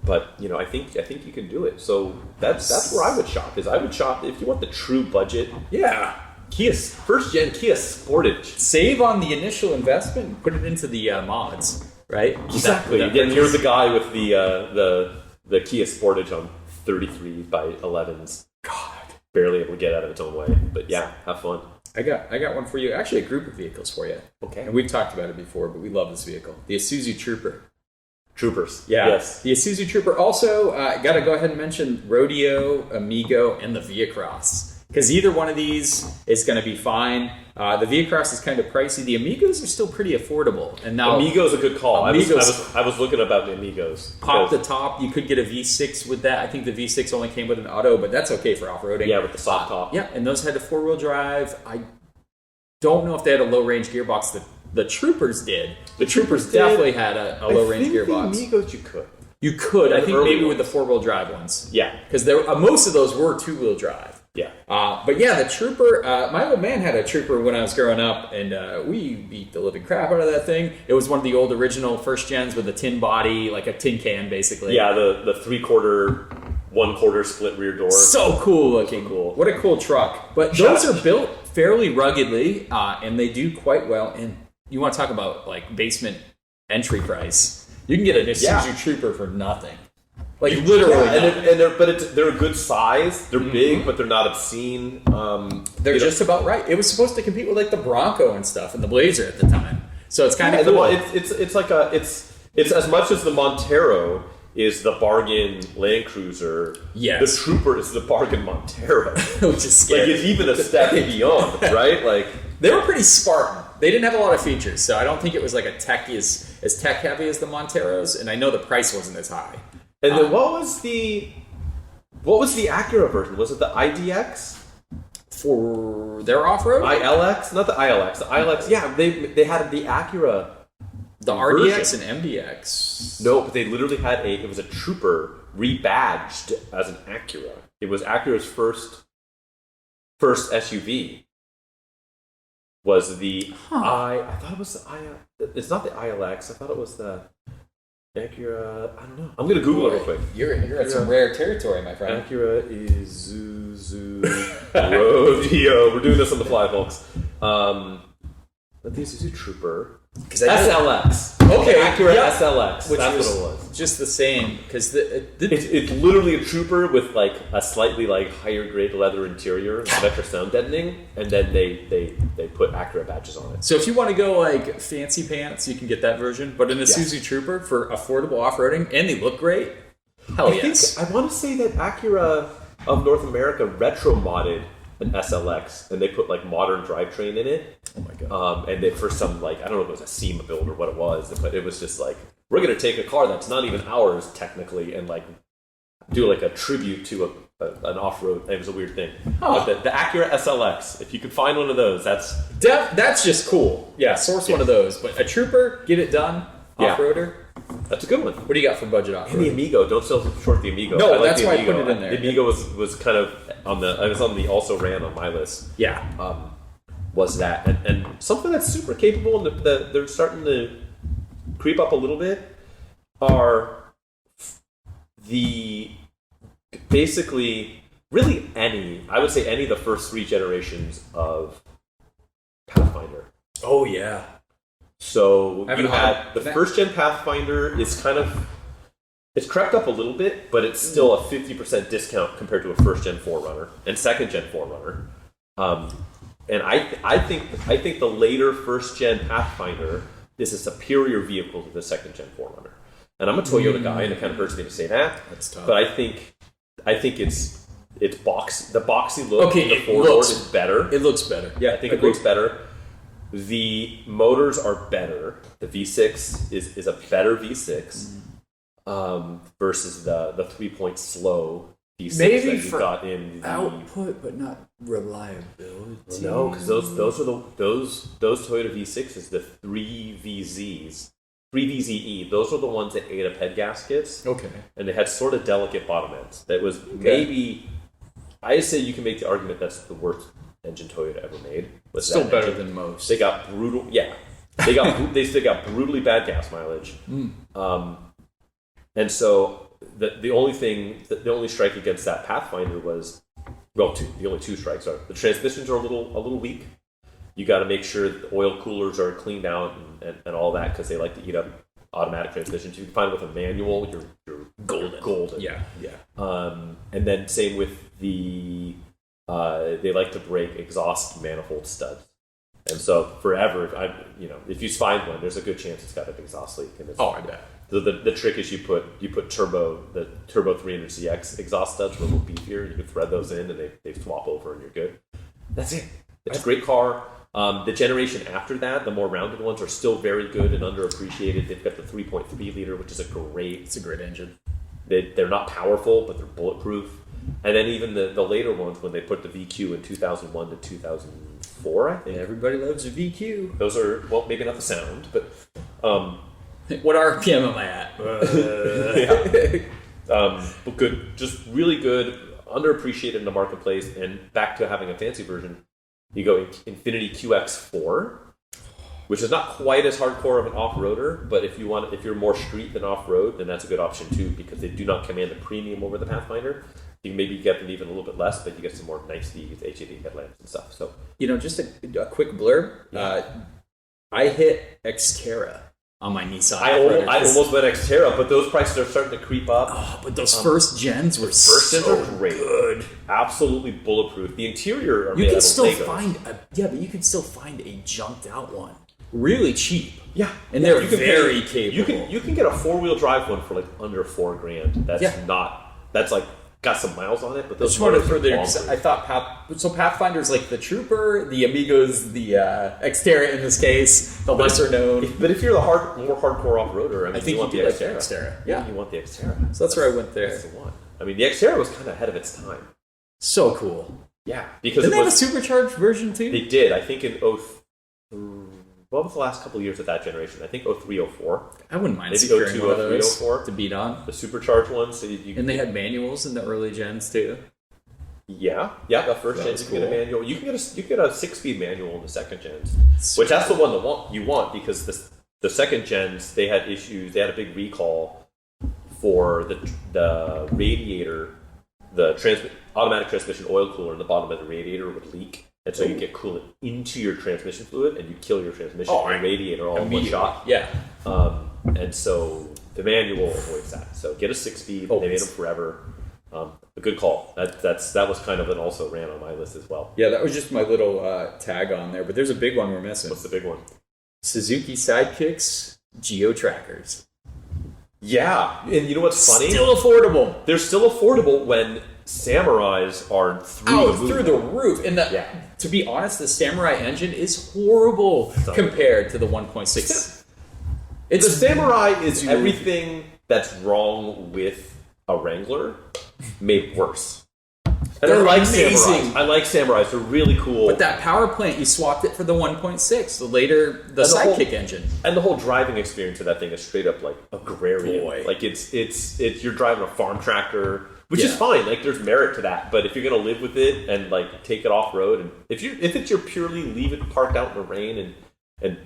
But, you know, I think you can do it. So that's where I would shop, is I would shop, if you want the true budget. Yeah. First gen Kia Sportage. Save on the initial investment and put it into the mods, right? Exactly. And you're the guy with the Kia Sportage on 33 by 11s. God. Barely able to get out of its own way. But yeah, have fun. I got one for you. Actually, a group of vehicles for you. Okay. And we've talked about it before, but we love this vehicle. The Isuzu Trooper. Troopers. Yeah. Yes. The Isuzu Trooper. Also, got to go ahead and mention Rodeo, Amigo, and the Via Cross. Because either one of these is going to be fine. The Via Cross is kind of pricey. The Amigos are still pretty affordable. And now Amigo's a good call. Amigos, I was looking about the Amigos. Pop the top. You could get a V6 with that. I think the V6 only came with an auto, but that's okay for off-roading. Yeah, with the soft top. Yeah, and those had a four-wheel drive. I don't know if they had a low-range gearbox. The Troopers did. The Troopers definitely had a low-range gearbox. The Amigos you could. You could. I think maybe with ones. the four-wheel drive ones. Yeah. Because most of those were two-wheel drive. Yeah. But yeah, the Trooper, my old man had a Trooper when I was growing up, and we beat the living crap out of that thing. It was one of the old original first gens with a tin body, like a tin can, basically. Yeah, the 3/4, 1/4 split rear door. So cool looking. Cool. What a cool truck. But those are built fairly ruggedly, and they do quite well. And you want to talk about, like, basement entry price. You can get an Isuzu Trooper for nothing. Like, literally nothing. They're a good size. They're big, but they're not obscene. They're just about right. It was supposed to compete with, like, the Bronco and stuff and the Blazer at the time. So it's kind of cool. It's as much as the Montero is the bargain Land Cruiser. Yes. The Trooper is the bargain Montero. Which is scary. Like, it's even a step beyond, right? Like, they were pretty Spartan. They didn't have a lot of features, so I don't think it was like as tech heavy as the Monteros, and I know the price wasn't as high. And then what was the Acura version? Was it the IDX? For their off-road? ILX? Not the ILX. The ILX, yeah, they had the Acura. The RDX and MDX. No, but they literally had it was a Trooper rebadged as an Acura. It was Acura's first SUV. Was the I thought it was the it's not the ILX. I thought it was the Acura. I don't know. I'm gonna Google it real quick. You're at some rare territory, my friend. Acura Isuzu Rodeo. We're doing this on the fly, folks. The Isuzu Trooper. SLX. Okay, Acura SLX. Which That's was what it was. just the same, because It's literally a Trooper with like a slightly like higher grade leather interior and extra sound deadening, and then they put Acura badges on it. So if you want to go like fancy pants, you can get that version. But an Isuzu Trooper for affordable off-roading, and they look great. Hell yes. I want to say that Acura of North America retro modded an SLX, and they put like modern drivetrain in it. Oh my god! And they, for some like I don't know if it was a SEMA build or what it was, but it was just like we're gonna take a car that's not even ours technically and like do like a tribute to an off-road. It was a weird thing. But the Acura SLX, if you could find one of those, that's just cool. Yeah, source one of those. But a Trooper, get it done. Off-roader. That's a good one. What do you got for budget off-road? And the Amigo, don't sell short the Amigo. No, I like that's the why Amigo. I put it in there. The Amigo was kind of on the also ran on my list. Yeah. Was that and something that's super capable and that they're starting to creep up a little bit are the basically really I would say any of the first 3 generations of Pathfinder. Oh yeah. So you had the first gen Pathfinder is it's crept up a little bit, but it's still a 50% discount compared to a first gen 4Runner and second gen 4Runner. And I think the later first gen Pathfinder is a superior vehicle to the second gen 4Runner. And I'm a Toyota guy, and it kind of hurts me to say that. That's tough. But I think it's the boxy look. Okay, of the it 4-door is better. It looks better. Yeah, I think it looks better. The motors are better. The V6 is a better V6 versus the 3-point slow V6 Maybe that you for got in the output, but not reliability. No, because those Toyota V6s, the 3VZs, 3VZE, those are the ones that ate up head gaskets. Okay. And they had sort of delicate bottom ends. That was maybe, I say you can make the argument that's the worst engine Toyota ever made. Still better than most. They got brutal, They got brutally bad gas mileage. And so the only strike against that Pathfinder was, the only two strikes are the transmissions are a little weak. You got to make sure that the oil coolers are cleaned out and all that, because they like to eat up automatic transmissions. You can find it with a manual, you're golden. Yeah. And then same with the they like to break exhaust manifold studs. And so forever, if you find one, there's a good chance it's got an exhaust leak. And I bet. The trick is you put the turbo 300ZX exhaust studs, are a little beefier. You can thread those in, and they swap over, and you're good. That's it. It's a great car. The generation after that, the more rounded ones, are still very good and underappreciated. They've got the 3.3 liter, which is a great engine. They're not powerful, but they're bulletproof. And then even the later ones, when they put the VQ in 2001 to 2004, I think. Everybody loves a VQ. Those are, maybe not the sound, but... what RPM am I at? But good, just really good, underappreciated in the marketplace. And back to having a fancy version, you go Infiniti QX4, which is not quite as hardcore of an off-roader, but if you're more street than off-road, then that's a good option too, because they do not command the premium over the Pathfinder. You can maybe get them even a little bit less, but you get some more niceties, HID headlamps and stuff. So just a quick blurb. I hit Xterra on my Nissan. I almost went Xterra, but those prices are starting to creep up. Oh, but those first gens were great. Good. Absolutely bulletproof. The interior are you made can out of still Legos. but you can still find a junked out one. Really cheap. Yeah. And they're very capable. You can get a 4-wheel drive one for like under $4,000. That's like got some miles on it, but those motors are bonkers. I thought Pathfinder's like the Trooper, the Amigo's the Xterra in this case, the lesser known. But if you're the more hardcore off-roader, I think you want the Xterra. Yeah, you want the Xterra. So that's where I went there. That's the one. I mean, the Xterra was kind of ahead of its time. So cool. Yeah, because didn't they have a supercharged version too? They did. I think in what was the last couple of years of that generation? I think 03, 04. I wouldn't mind maybe securing 02, one of 03, those 04 to beat on. The supercharged ones. So and they had manuals in the early gens too. Yeah. The first gens you can get a manual. You can get a 6-speed manual in the second gens, which that's the one you want, because the second gens, they had issues. They had a big recall for the radiator, the automatic transmission oil cooler in the bottom of the radiator would leak. And so you get coolant into your transmission fluid, and you kill your transmission and radiator all in one shot. Yeah. And so the manual avoids that. So get a 6-speed. They made them forever. A good call. That was kind of also ran on my list as well. Yeah, that was just my little tag on there. But there's a big one we're missing. What's the big one? Suzuki Sidekicks Geo Trackers. Yeah, and you know what's funny? Still affordable. They're still affordable when Samurais are through the roof. And to be honest, the Samurai engine is horrible compared to the 1.6. The Samurai is everything that's wrong with a Wrangler made worse. And They're I like amazing. Samurais. I like Samurais. They're really cool. But that power plant, you swapped it for the 1.6. The later, the Sidekick engine. And the whole driving experience of that thing is straight up like agrarian. Boy. Like it's you're driving a farm tractor, which is fine. Like there's merit to that. But if you're gonna live with it and like take it off road, and if it's your purely leave it parked out in the rain and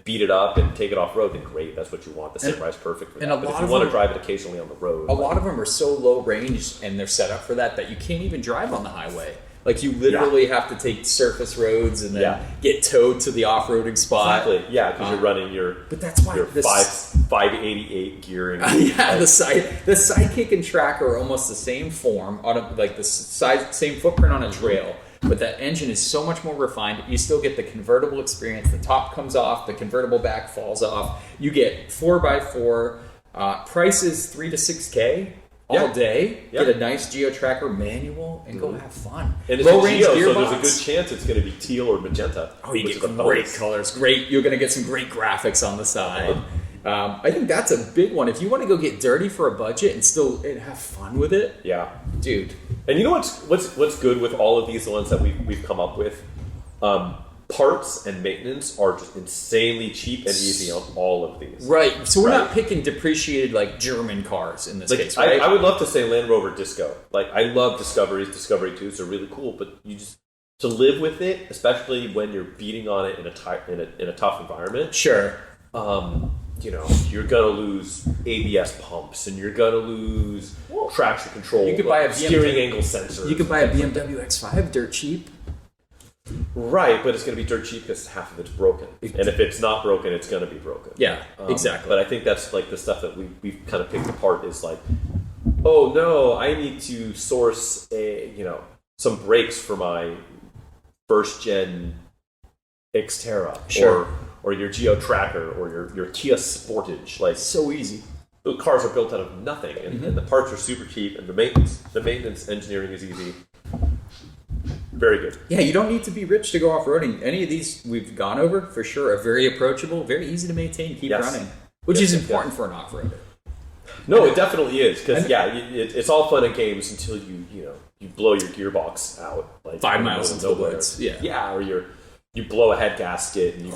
beat it up and take it off road, then great. That's what you want. The Samurai's perfect for that. But if you want to drive it occasionally on the road, a lot of them are so low range and they're set up for that you can't even drive on the highway. Like you literally have to take surface roads and then get towed to the off-roading spot. Exactly. Yeah, because you're running your. But that's why your 588 gearing. The Sidekick and Tracker are almost the same form on the same footprint on a trail. But that engine is so much more refined. You still get the convertible experience. The top comes off. The convertible back falls off. You get 4x4. Prices $3,000 to $6,000 all day. Yeah. Get a nice Geo Tracker manual and go have fun. And it's low-range Geo, so there's a good chance it's going to be teal or magenta. Oh, you get great colors. Great. You're going to get some great graphics on the side. I think that's a big one. If you want to go get dirty for a budget and still have fun with it, Yeah. dude. And you know what's good with all of these ones that we've come up with? Parts and maintenance are just insanely cheap and easy on all of these. Right. So we're not picking depreciated like German cars in this case, right? I would love to say Land Rover Disco. Like I love Discoveries. Discovery 2s are really cool, but you just to live with it, especially when you're beating on it in a tough environment. Sure. You know, you're gonna lose ABS pumps, and you're gonna lose traction control. You could buy a steering angle sensor. You could buy a BMW X5 dirt cheap. Right, but it's going to be dirt cheap because half of it's broken. And if it's not broken, it's going to be broken. Yeah, exactly. But I think that's like the stuff that we've kind of picked apart is like, oh no, I need to source some brakes for my first gen Xterra. Sure. Or your Geo Tracker or your Kia Sportage. Like so easy. The cars are built out of nothing and the parts are super cheap and the maintenance engineering is easy. Very good. Yeah, you don't need to be rich to go off-roading. Any of these we've gone over, for sure, are very approachable, very easy to maintain, keep running, which is important for an off-roader. No, it definitely is, because, it's all fun and games until you blow your gearbox out. Like 5 miles into the woods. Yeah, or you blow a head gasket and you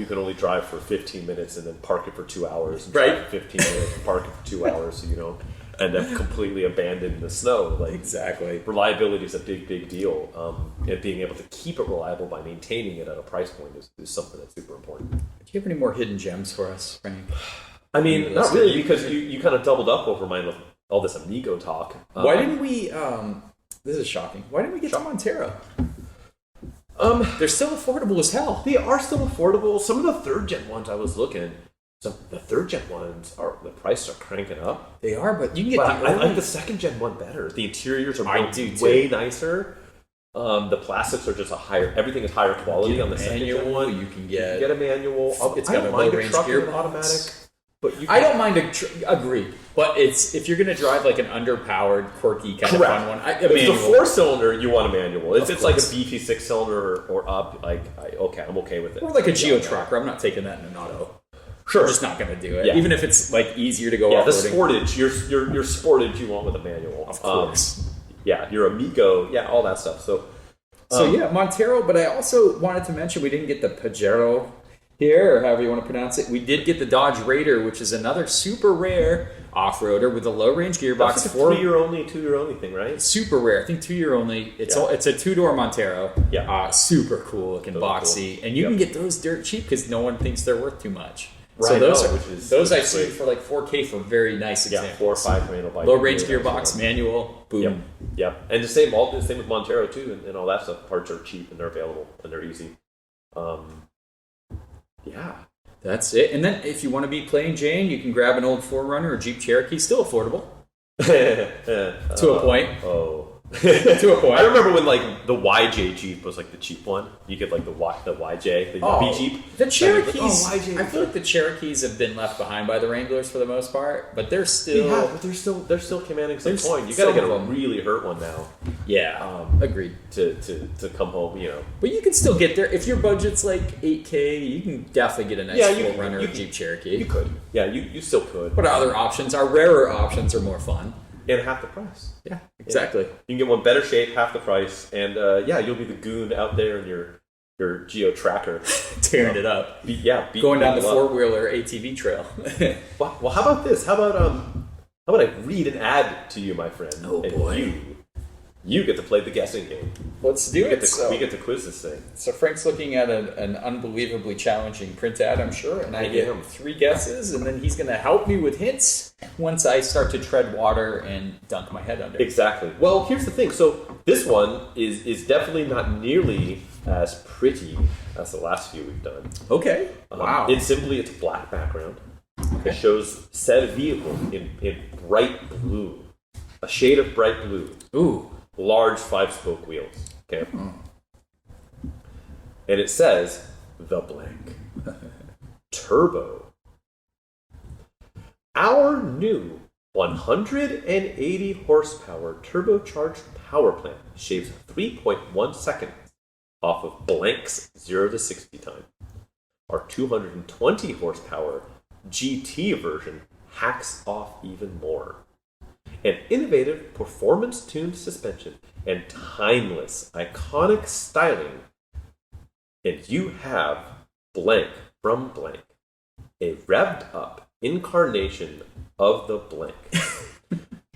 can only drive for 15 minutes and then park it for 2 hours. And drive for 15 minutes and park it for 2 hours so you don't end up completely abandoned in the snow. Like exactly. Reliability is a big deal. And being able to keep it reliable by maintaining it at a price point is something that's super important. Do you have any more hidden gems for us, Frank? I mean, not really, because you kind of doubled up over mine with all this Amigo talk. Why didn't we... this is shocking. Why didn't we get to Montero? They're still affordable as hell. They are still affordable. Some of the third-gen ones I was looking... So the third-gen ones, the prices are cranking up. They are, but you can get I like the second-gen one better. The interiors are way nicer. The plastics are just everything is higher quality on the second-gen one. You can get a manual. It's got a low-range gearbox. Automatic. But I don't mind agree, but it's if you're going to drive like an underpowered, quirky kind of fun one. If it's a 4-cylinder, you want a manual. If it's like a beefy 6-cylinder or up, I'm okay with it. Or like a Geo Tracker, I'm not taking that in an auto. Sure, I'm just not going to do it. Even if it's like easier to go off-roading. The Sportage, your Sportage, you want with a manual, of course. Your Amigo, all that stuff. So Montero. But I also wanted to mention we didn't get the Pajero here, or however you want to pronounce it. We did get the Dodge Raider, which is another super rare off-roader with a low-range gearbox. That's like a 3-year only, 2-year only thing, right? Super rare. I think 2-year only. It's a 2-door Montero. Yeah. Super cool looking boxy. Cool. And you can get those dirt cheap because no one thinks they're worth too much. Right. So those I've seen for like $4K for very nice examples. 4 or 5 grand will buy low range gearbox, manual, boom. Yep. And the same with Montero too, and all that stuff. Parts are cheap and they're available and they're easy. That's it. And then if you want to be plain Jane, you can grab an old 4Runner or Jeep Cherokee, still affordable. To a point. To a point. I remember when like the YJ Jeep was like the cheap one. You get like the YJ, the B Jeep. The Cherokees. I feel like the Cherokees have been left behind by the Wranglers for the most part, but they're still. Yeah, but they're still commanding some coin. You got to get a really hurt one now. Yeah, agreed. To come home, But you can still get there if your budget's like $8K. You can definitely get a nice 4Runner or Jeep Cherokee. You could. Yeah, you still could. But other options, our rarer options, are more fun. And half the price. Yeah, exactly. You can get one better shape, half the price, and you'll be the goon out there in your Geo Tracker, tearing it up. Going down the 4-wheeler ATV trail. Well, how about this? How about I read an ad to you, my friend? Oh boy. You get to play the guessing game. Let's do it. We get to quiz this thing. So Frank's looking at an unbelievably challenging print ad, I'm sure, and I get 3 guesses, and then he's going to help me with hints once I start to tread water and dunk my head under. Exactly. Well, here's the thing. So this one is definitely not nearly as pretty as the last few we've done. Okay. Wow. It's a black background. Okay. It shows said vehicle in bright blue, a shade of bright blue. Ooh. Large 5-spoke wheels. Okay. And it says the blank. Turbo. Our new 180 horsepower turbocharged power plant shaves 3.1 seconds off of blank's 0 to 60 time. Our 220 horsepower GT version hacks off even more. An innovative, performance-tuned suspension and timeless, iconic styling. And you have blank from blank, a revved-up incarnation of the blank.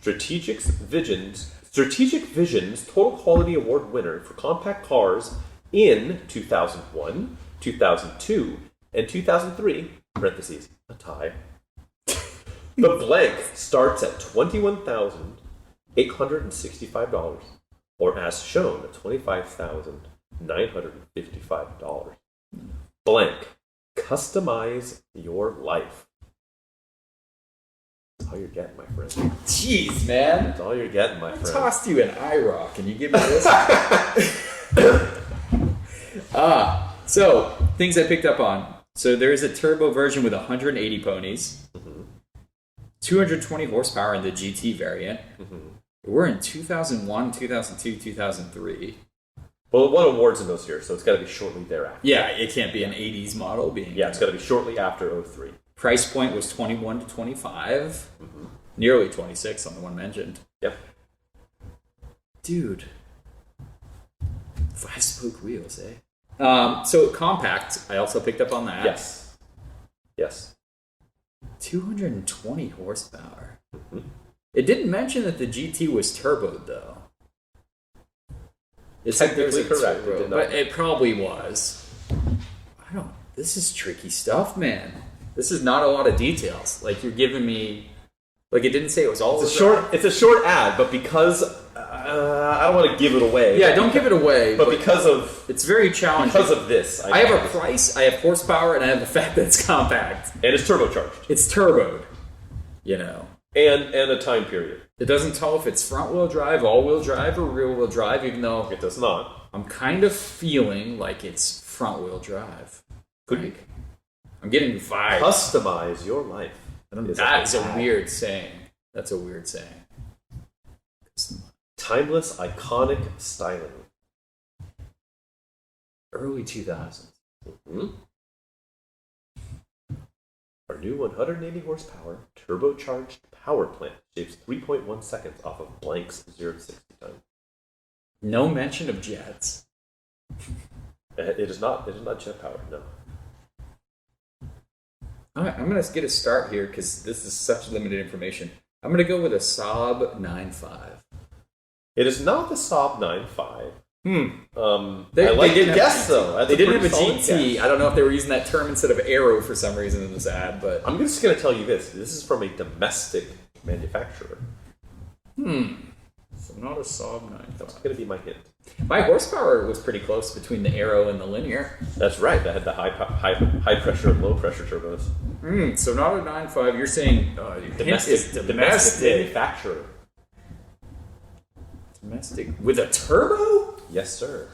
Strategic Visions Total Quality Award winner for compact cars in 2001, 2002, and 2003, parentheses, a tie. The blank starts at $21,865, or as shown, at $25,955. Blank. Customize your life. That's all you're getting, my friend. Jeez, man. That's all you're getting, my friend. I tossed you an IROC and you give me this? So, things I picked up on. So there is a turbo version with 180 ponies. 220 horsepower in the GT variant. We're in 2001, 2002, 2003. Well, it won awards in those years, so it's got to be shortly thereafter. Yeah, it can't be an 80s model being. Yeah, it's got to be shortly after 03. Price point was 21 to 25. Nearly 26 on the one mentioned. Yep. Dude. 5-spoke wheels, eh? So compact, I also picked up on that. Yes. 220 horsepower. It didn't mention that the GT was turboed, though. It's technically correct. Turbo, but it probably was. This is tricky stuff, man. This is not a lot of details. Like, you're giving me... Like, it didn't say it was all... It's a short ad, but because... I don't want to give it away. Yeah, don't give it away. But because of... It's very challenging. Because of this. I have a price, I have horsepower, and I have the fact that it's compact. And it's turbocharged. It's turboed. You know. And a time period. It doesn't tell if it's front-wheel drive, all-wheel drive, or rear-wheel drive, even though... It does not. I'm kind of feeling like it's front-wheel drive. Could be. I'm getting vibes. Customize your life. That is a weird saying. That's a weird saying. Timeless, iconic styling. Early 2000s. Our new 180 horsepower turbocharged power plant shaves 3.1 seconds off of blank's 0 to 60 time. No mention of jets. It is not jet powered, no. I'm going to get a start here because this is such limited information. I'm going to go with a Saab 9.5. It is not the Saab 9.5. They didn't guess, though. They didn't have a GT. Guess. I don't know if they were using that term instead of aero for some reason in this ad, but... I'm just going to tell you this. This is from a domestic manufacturer. So not a Saab 9.5. That's going to be my hint. My horsepower was pretty close between the aero and the linear. That's right. That had the high pressure and low pressure turbos. So not a 9.5. You're saying domestic manufacturer. Domestic with a turbo? Yes, sir.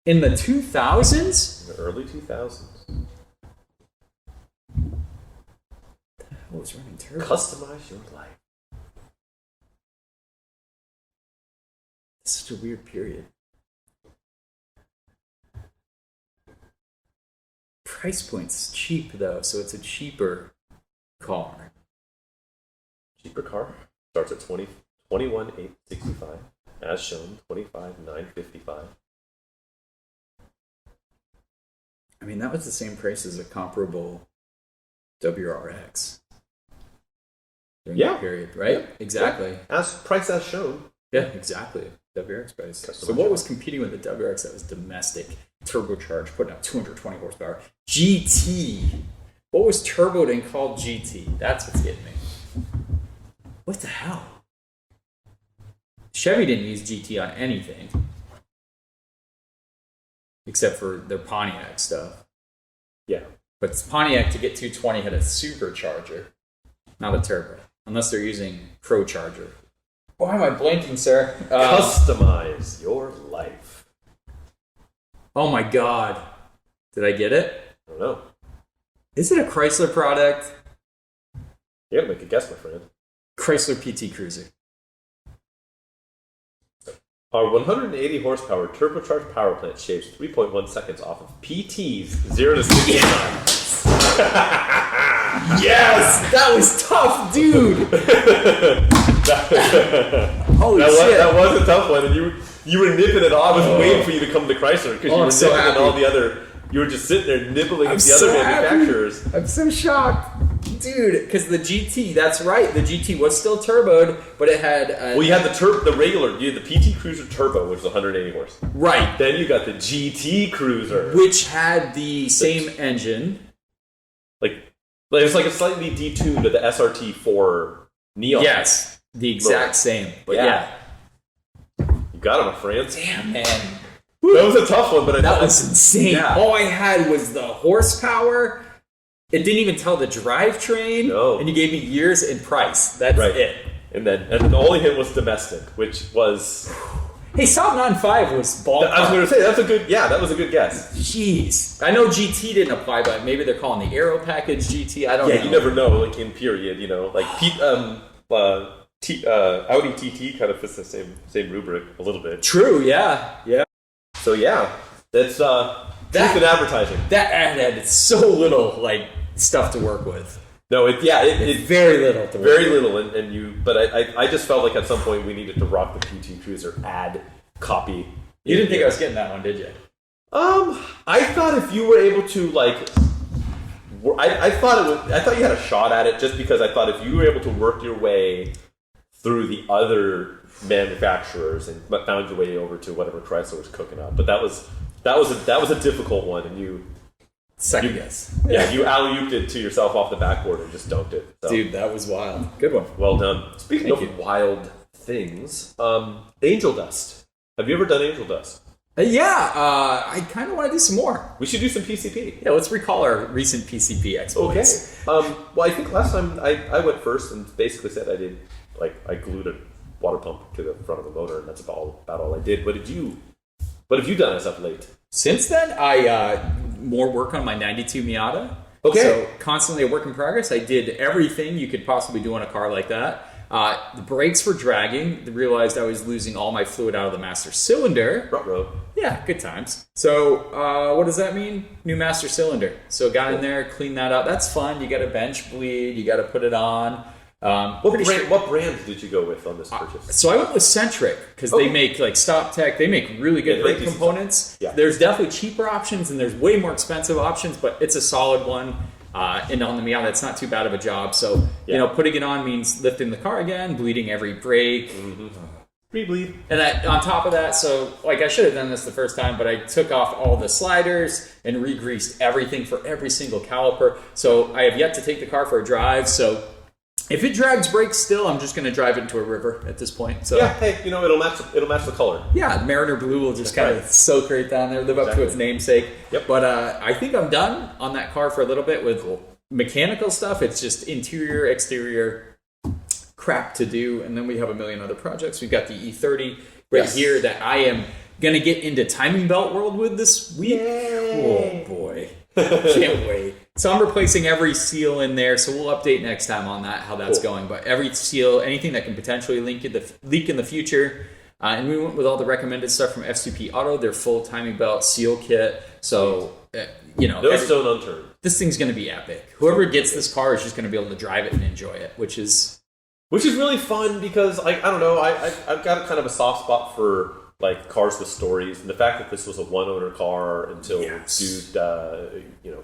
In the 2000s? In the early 2000s. What the hell was running turbo? Customize your life. It's such a weird period. Price point's cheap, though, so it's a cheaper car. Cheaper car? Starts at $21,865. As shown, $25,955. I mean, that was the same price as a comparable WRX. During that period, right? Yeah. Exactly. Yeah. As price as shown. Yeah, exactly. WRX price. So what was competing with the WRX that was domestic, turbocharged, putting out 220 horsepower? GT. What was turboed and called GT? That's what's getting me. What the hell? Chevy didn't use GT on anything. Except for their Pontiac stuff. Yeah. But Pontiac to get 220 had a supercharger, not a turbo. Unless they're using ProCharger. Why am I blanking, sir? Customize your life. Oh my god. Did I get it? I don't know. Is it a Chrysler product? You gotta make a guess, my friend. Chrysler Pt Cruiser. Our 180 horsepower turbocharged power plant shaves 3.1 seconds off of PT's 0 to 60 time. Yes! That was tough, dude! Holy shit. That was a tough one, and you were nipping it off. I was waiting for you to come to Chrysler, because you were so nipping happy. at all the other... You were just sitting there nibbling at the so other happy. manufacturers. I'm so shocked. Dude, because the GT, that's right, the GT was still turboed, but it had... Well, you had the regular, you had the PT Cruiser Turbo, which was 180 horse. Right. Then you got the GT Cruiser. Which had the same engine. Like it's like a slightly detuned to the SRT4 Neon. Yes, the exact same. But yeah. You got it, my friends. Damn, man. That was a tough one, but That was insane. Yeah. All I had was the horsepower. It didn't even tell the drivetrain. No. And you gave me years and price. That's it. And then the only hit was domestic, which was... Hey, Saab 9.5 was ballpark. I was going to say, that was a good guess. Jeez. I know GT didn't apply, but maybe they're calling the Aero Package GT. I don't know. Yeah, you never know, like in period, like Audi TT kind of fits the same rubric a little bit. True, yeah. Yeah. So yeah, that's truth in advertising. That ad had so little stuff to work with. No, it Very little to work very with. little, but I just felt like at some point we needed to rock the PT Cruiser ad copy. You didn't think I was getting that one, did you? I thought if you were able to I thought you had a shot at it, just because I thought if you were able to work your way through the other manufacturers and found your way over to whatever Chrysler was cooking up. But that was a difficult one, and you guess. Yeah, you alley-ooped it to yourself off the backboard and just dunked it. So. Dude, that was wild. Good one. Well done. Speaking of wild things, angel dust. Have you ever done angel dust? I kind of want to do some more. We should do some PCP. Yeah, let's recall our recent PCP exploits. Okay. Well, I think last time I went first and basically said I did, I glued a water pump to the front of the motor, and that's about all I did. What have you done as of late? Since then, I more work on my 92 Miata. Okay. So constantly a work in progress. I did everything you could possibly do on a car like that. The brakes were dragging. I realized I was losing all my fluid out of the master cylinder. Ruh-roh. Yeah, good times. So what does that mean? New master cylinder. So got in there, cleaned that up. That's fun. You got to bench bleed. You got to put it on. What brand did you go with on this purchase? So I went with Centric because they make Stop Tech. They make really good brake components. Yeah. There's definitely cheaper options and there's way more expensive options, but it's a solid one. And on the Miata, it's not too bad of a job. So putting it on means lifting the car again, bleeding every brake. Mm-hmm. Re-bleed. And on top of that, so I should have done this the first time, but I took off all the sliders and re-greased everything for every single caliper. So I have yet to take the car for a drive. So if it drags brakes still, I'm just going to drive it into a river at this point. So yeah, hey, it'll match the color. Yeah, Mariner Blue will just kind of soak right down there, live up to its namesake. Yep. But I think I'm done on that car for a little bit with mechanical stuff. It's just interior, exterior crap to do, and then we have a million other projects. We've got the E30 right here that I am going to get into timing belt world with this week. Yay. Oh boy. Can't wait. So I'm replacing every seal in there, so we'll update next time on that, how that's going. But every seal, anything that can potentially leak in the future. And we went with all the recommended stuff from FCP Auto, their full timing belt seal kit. So, no stone unturned. This thing's going to be epic. Whoever gets this car is just going to be able to drive it and enjoy it, which is really fun because I don't know, I've got kind of a soft spot for cars with stories, and the fact that this was a one-owner car until dude,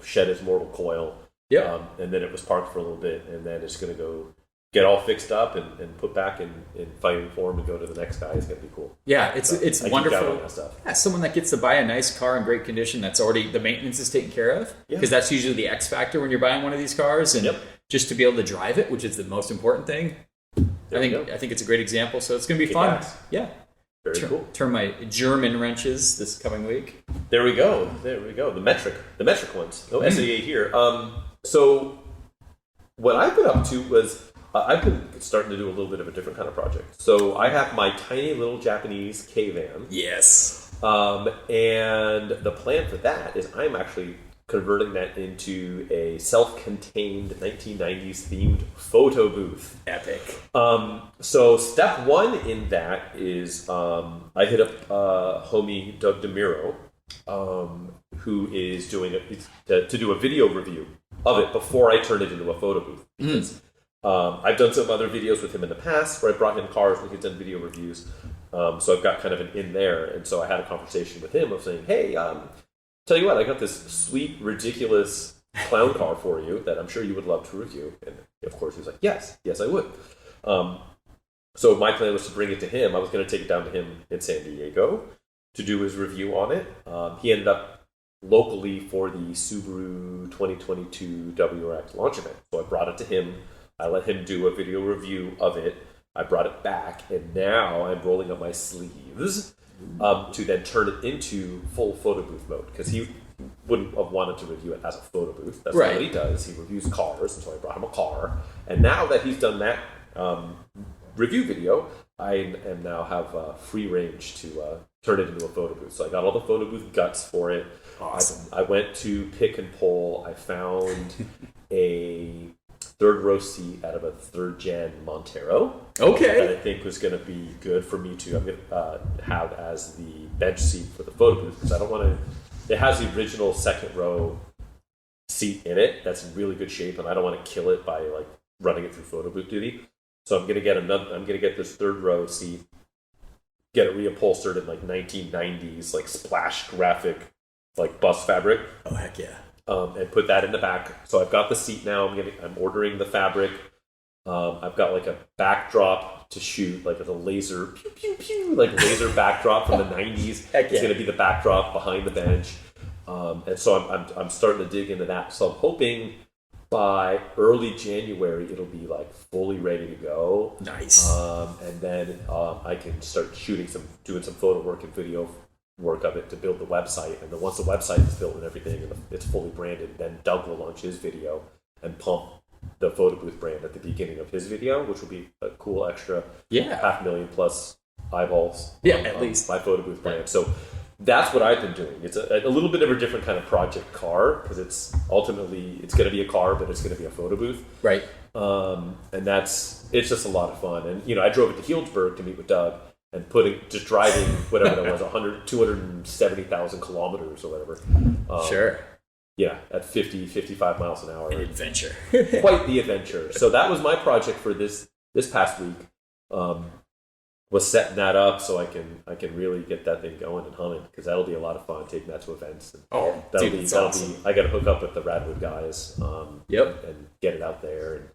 shed his mortal coil. Yeah. And then it was parked for a little bit, and then it's going to go get all fixed up and put back in fighting form and go to the next guy. It's going to be cool. Yeah, it's wonderful. Yeah, someone that gets to buy a nice car in great condition that's already, the maintenance is taken care of, because that's usually the X factor when you're buying one of these cars, and just to be able to drive it, which is the most important thing. I think it's a great example, so it's going to be fun. Yeah. Very cool. Turn my German wrenches this coming week. There we go. The metric ones. No SAA here. So what I've been up to was I've been starting to do a little bit of a different kind of project. So I have my tiny little Japanese K-van. Yes. And the plan for that is I'm actually converting that into a self-contained 1990s themed photo booth. Epic. So step one in that is I hit up homie Doug DeMiro, who is doing to do a video review of it before I turned it into a photo booth. Because I've done some other videos with him in the past where I brought him cars when he's done video reviews. So I've got kind of an in there. And so I had a conversation with him of saying, hey, tell you what, I got this sweet, ridiculous clown car for you that I'm sure you would love to review. And of course he was like, yes, I would. So my plan was to bring it to him. I was going to take it down to him in San Diego to do his review on it. He ended up locally for the Subaru 2022 WRX launch event. So I brought it to him. I let him do a video review of it. I brought it back, and now I'm rolling up my sleeves to then turn it into full photo booth mode, because he wouldn't have wanted to review it as a photo booth. That's not what he does. He reviews cars, and so I brought him a car. And now that he's done that review video, I now have free range to turn it into a photo booth. So I got all the photo booth guts for it. Awesome. I went to pick and pull. I found a third row seat out of a third gen Montero. Okay. That I think was going to be good for me to have as the bench seat for the photo booth, because I don't want to. It has the original second row seat in it that's in really good shape, and I don't want to kill it by like running it through photo booth duty. So I'm going to get this third row seat, get it reupholstered in like 1990s like splash graphic like bus fabric. Oh heck yeah. And put that in the back. So I've got the seat now. I'm ordering the fabric. I've got like a backdrop to shoot, like a laser pew pew pew, like laser backdrop from the 90s. It's going to be the backdrop behind the bench. And so I'm starting to dig into that. So I'm hoping by early January it'll be like fully ready to go. Nice. And then I can start doing some photo work and video work of it to build the website. And then once the website is built and everything and it's fully branded, then Doug will launch his video and pump the photo booth brand at the beginning of his video, which will be a cool extra 500,000 plus eyeballs. At least my photo booth brand. So that's what I've been doing. It's a little bit of a different kind of project car, because it's ultimately it's going to be a car, but it's going to be a photo booth. Right. And it's just a lot of fun. And I drove it to Healdsburg to meet with Doug, and driving whatever that was 270,000 kilometers or whatever. Sure. Yeah, at 55 miles an hour. An adventure. Quite the adventure. So that was my project for this past week. Was setting that up so I can really get that thing going and humming, because that'll be a lot of fun taking that to events. And that'll be awesome. I got to hook up with the Radwood guys. And get it out there. And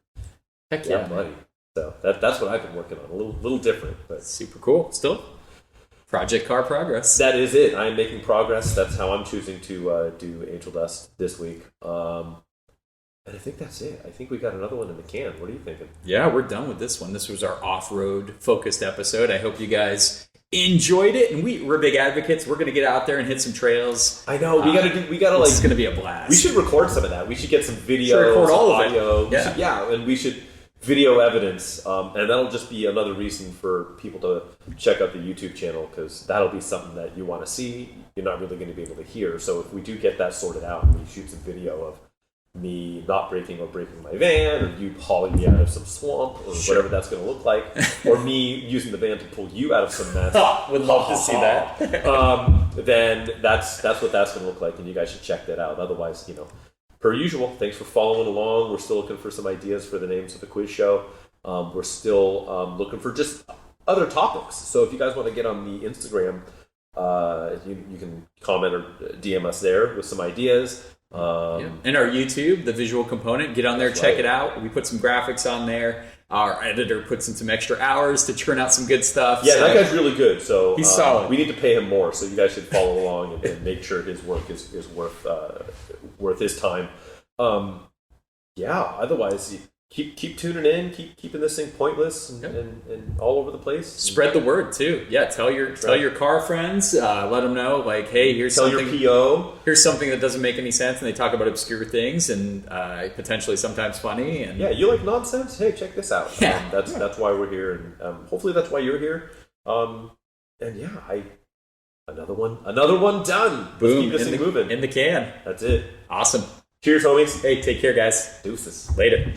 heck yeah, money. So that's what I've been working on. A little different, but super cool. Still, project car progress. That is it. I am making progress. That's how I'm choosing to do Angel Dust this week. And I think that's it. I think we got another one in the can. What are you thinking? Yeah, we're done with this one. This was our off-road focused episode. I hope you guys enjoyed it, and we're big advocates. We're going to get out there and hit some trails. I know. We got to This is going to be a blast. We should record some of that. We should get some video, record all audio. of it. And we should video evidence, and that'll just be another reason for people to check out the YouTube channel, because that'll be something that you want to see. You're not really going to be able to hear. So if we do get that sorted out and we shoot some video of me not breaking my van, or you hauling me out of some swamp, or whatever that's going to look like, or me using the van to pull you out of some mess. Would love to see that. Then that's what that's going to look like, and you guys should check that out. Otherwise, per usual, thanks for following along. We're still looking for some ideas for the names of the quiz show. We're still looking for just other topics. So if you guys want to get on the Instagram, you can comment or DM us there with some ideas. And our YouTube, the visual component, get on there, check it out. We put some graphics on there. Our editor puts in some extra hours to churn out some good stuff. Yeah, that guy's really good. So he's solid. We need to pay him more, so you guys should follow along and make sure his work is worth his time. Otherwise, keep tuning in, keeping this thing pointless and all over the place. Spread the word too. Yeah, tell your car friends. Let them know, like, hey, here's tell something. Your PO. Here's something that doesn't make any sense, and they talk about obscure things and potentially sometimes funny. And you like nonsense? Hey, check this out. Yeah, that's why we're here, and hopefully that's why you're here. Another one done. Boom! Let's keep this thing moving in the can. That's it. Awesome. Cheers, homies. Hey, take care, guys. Deuces. Later.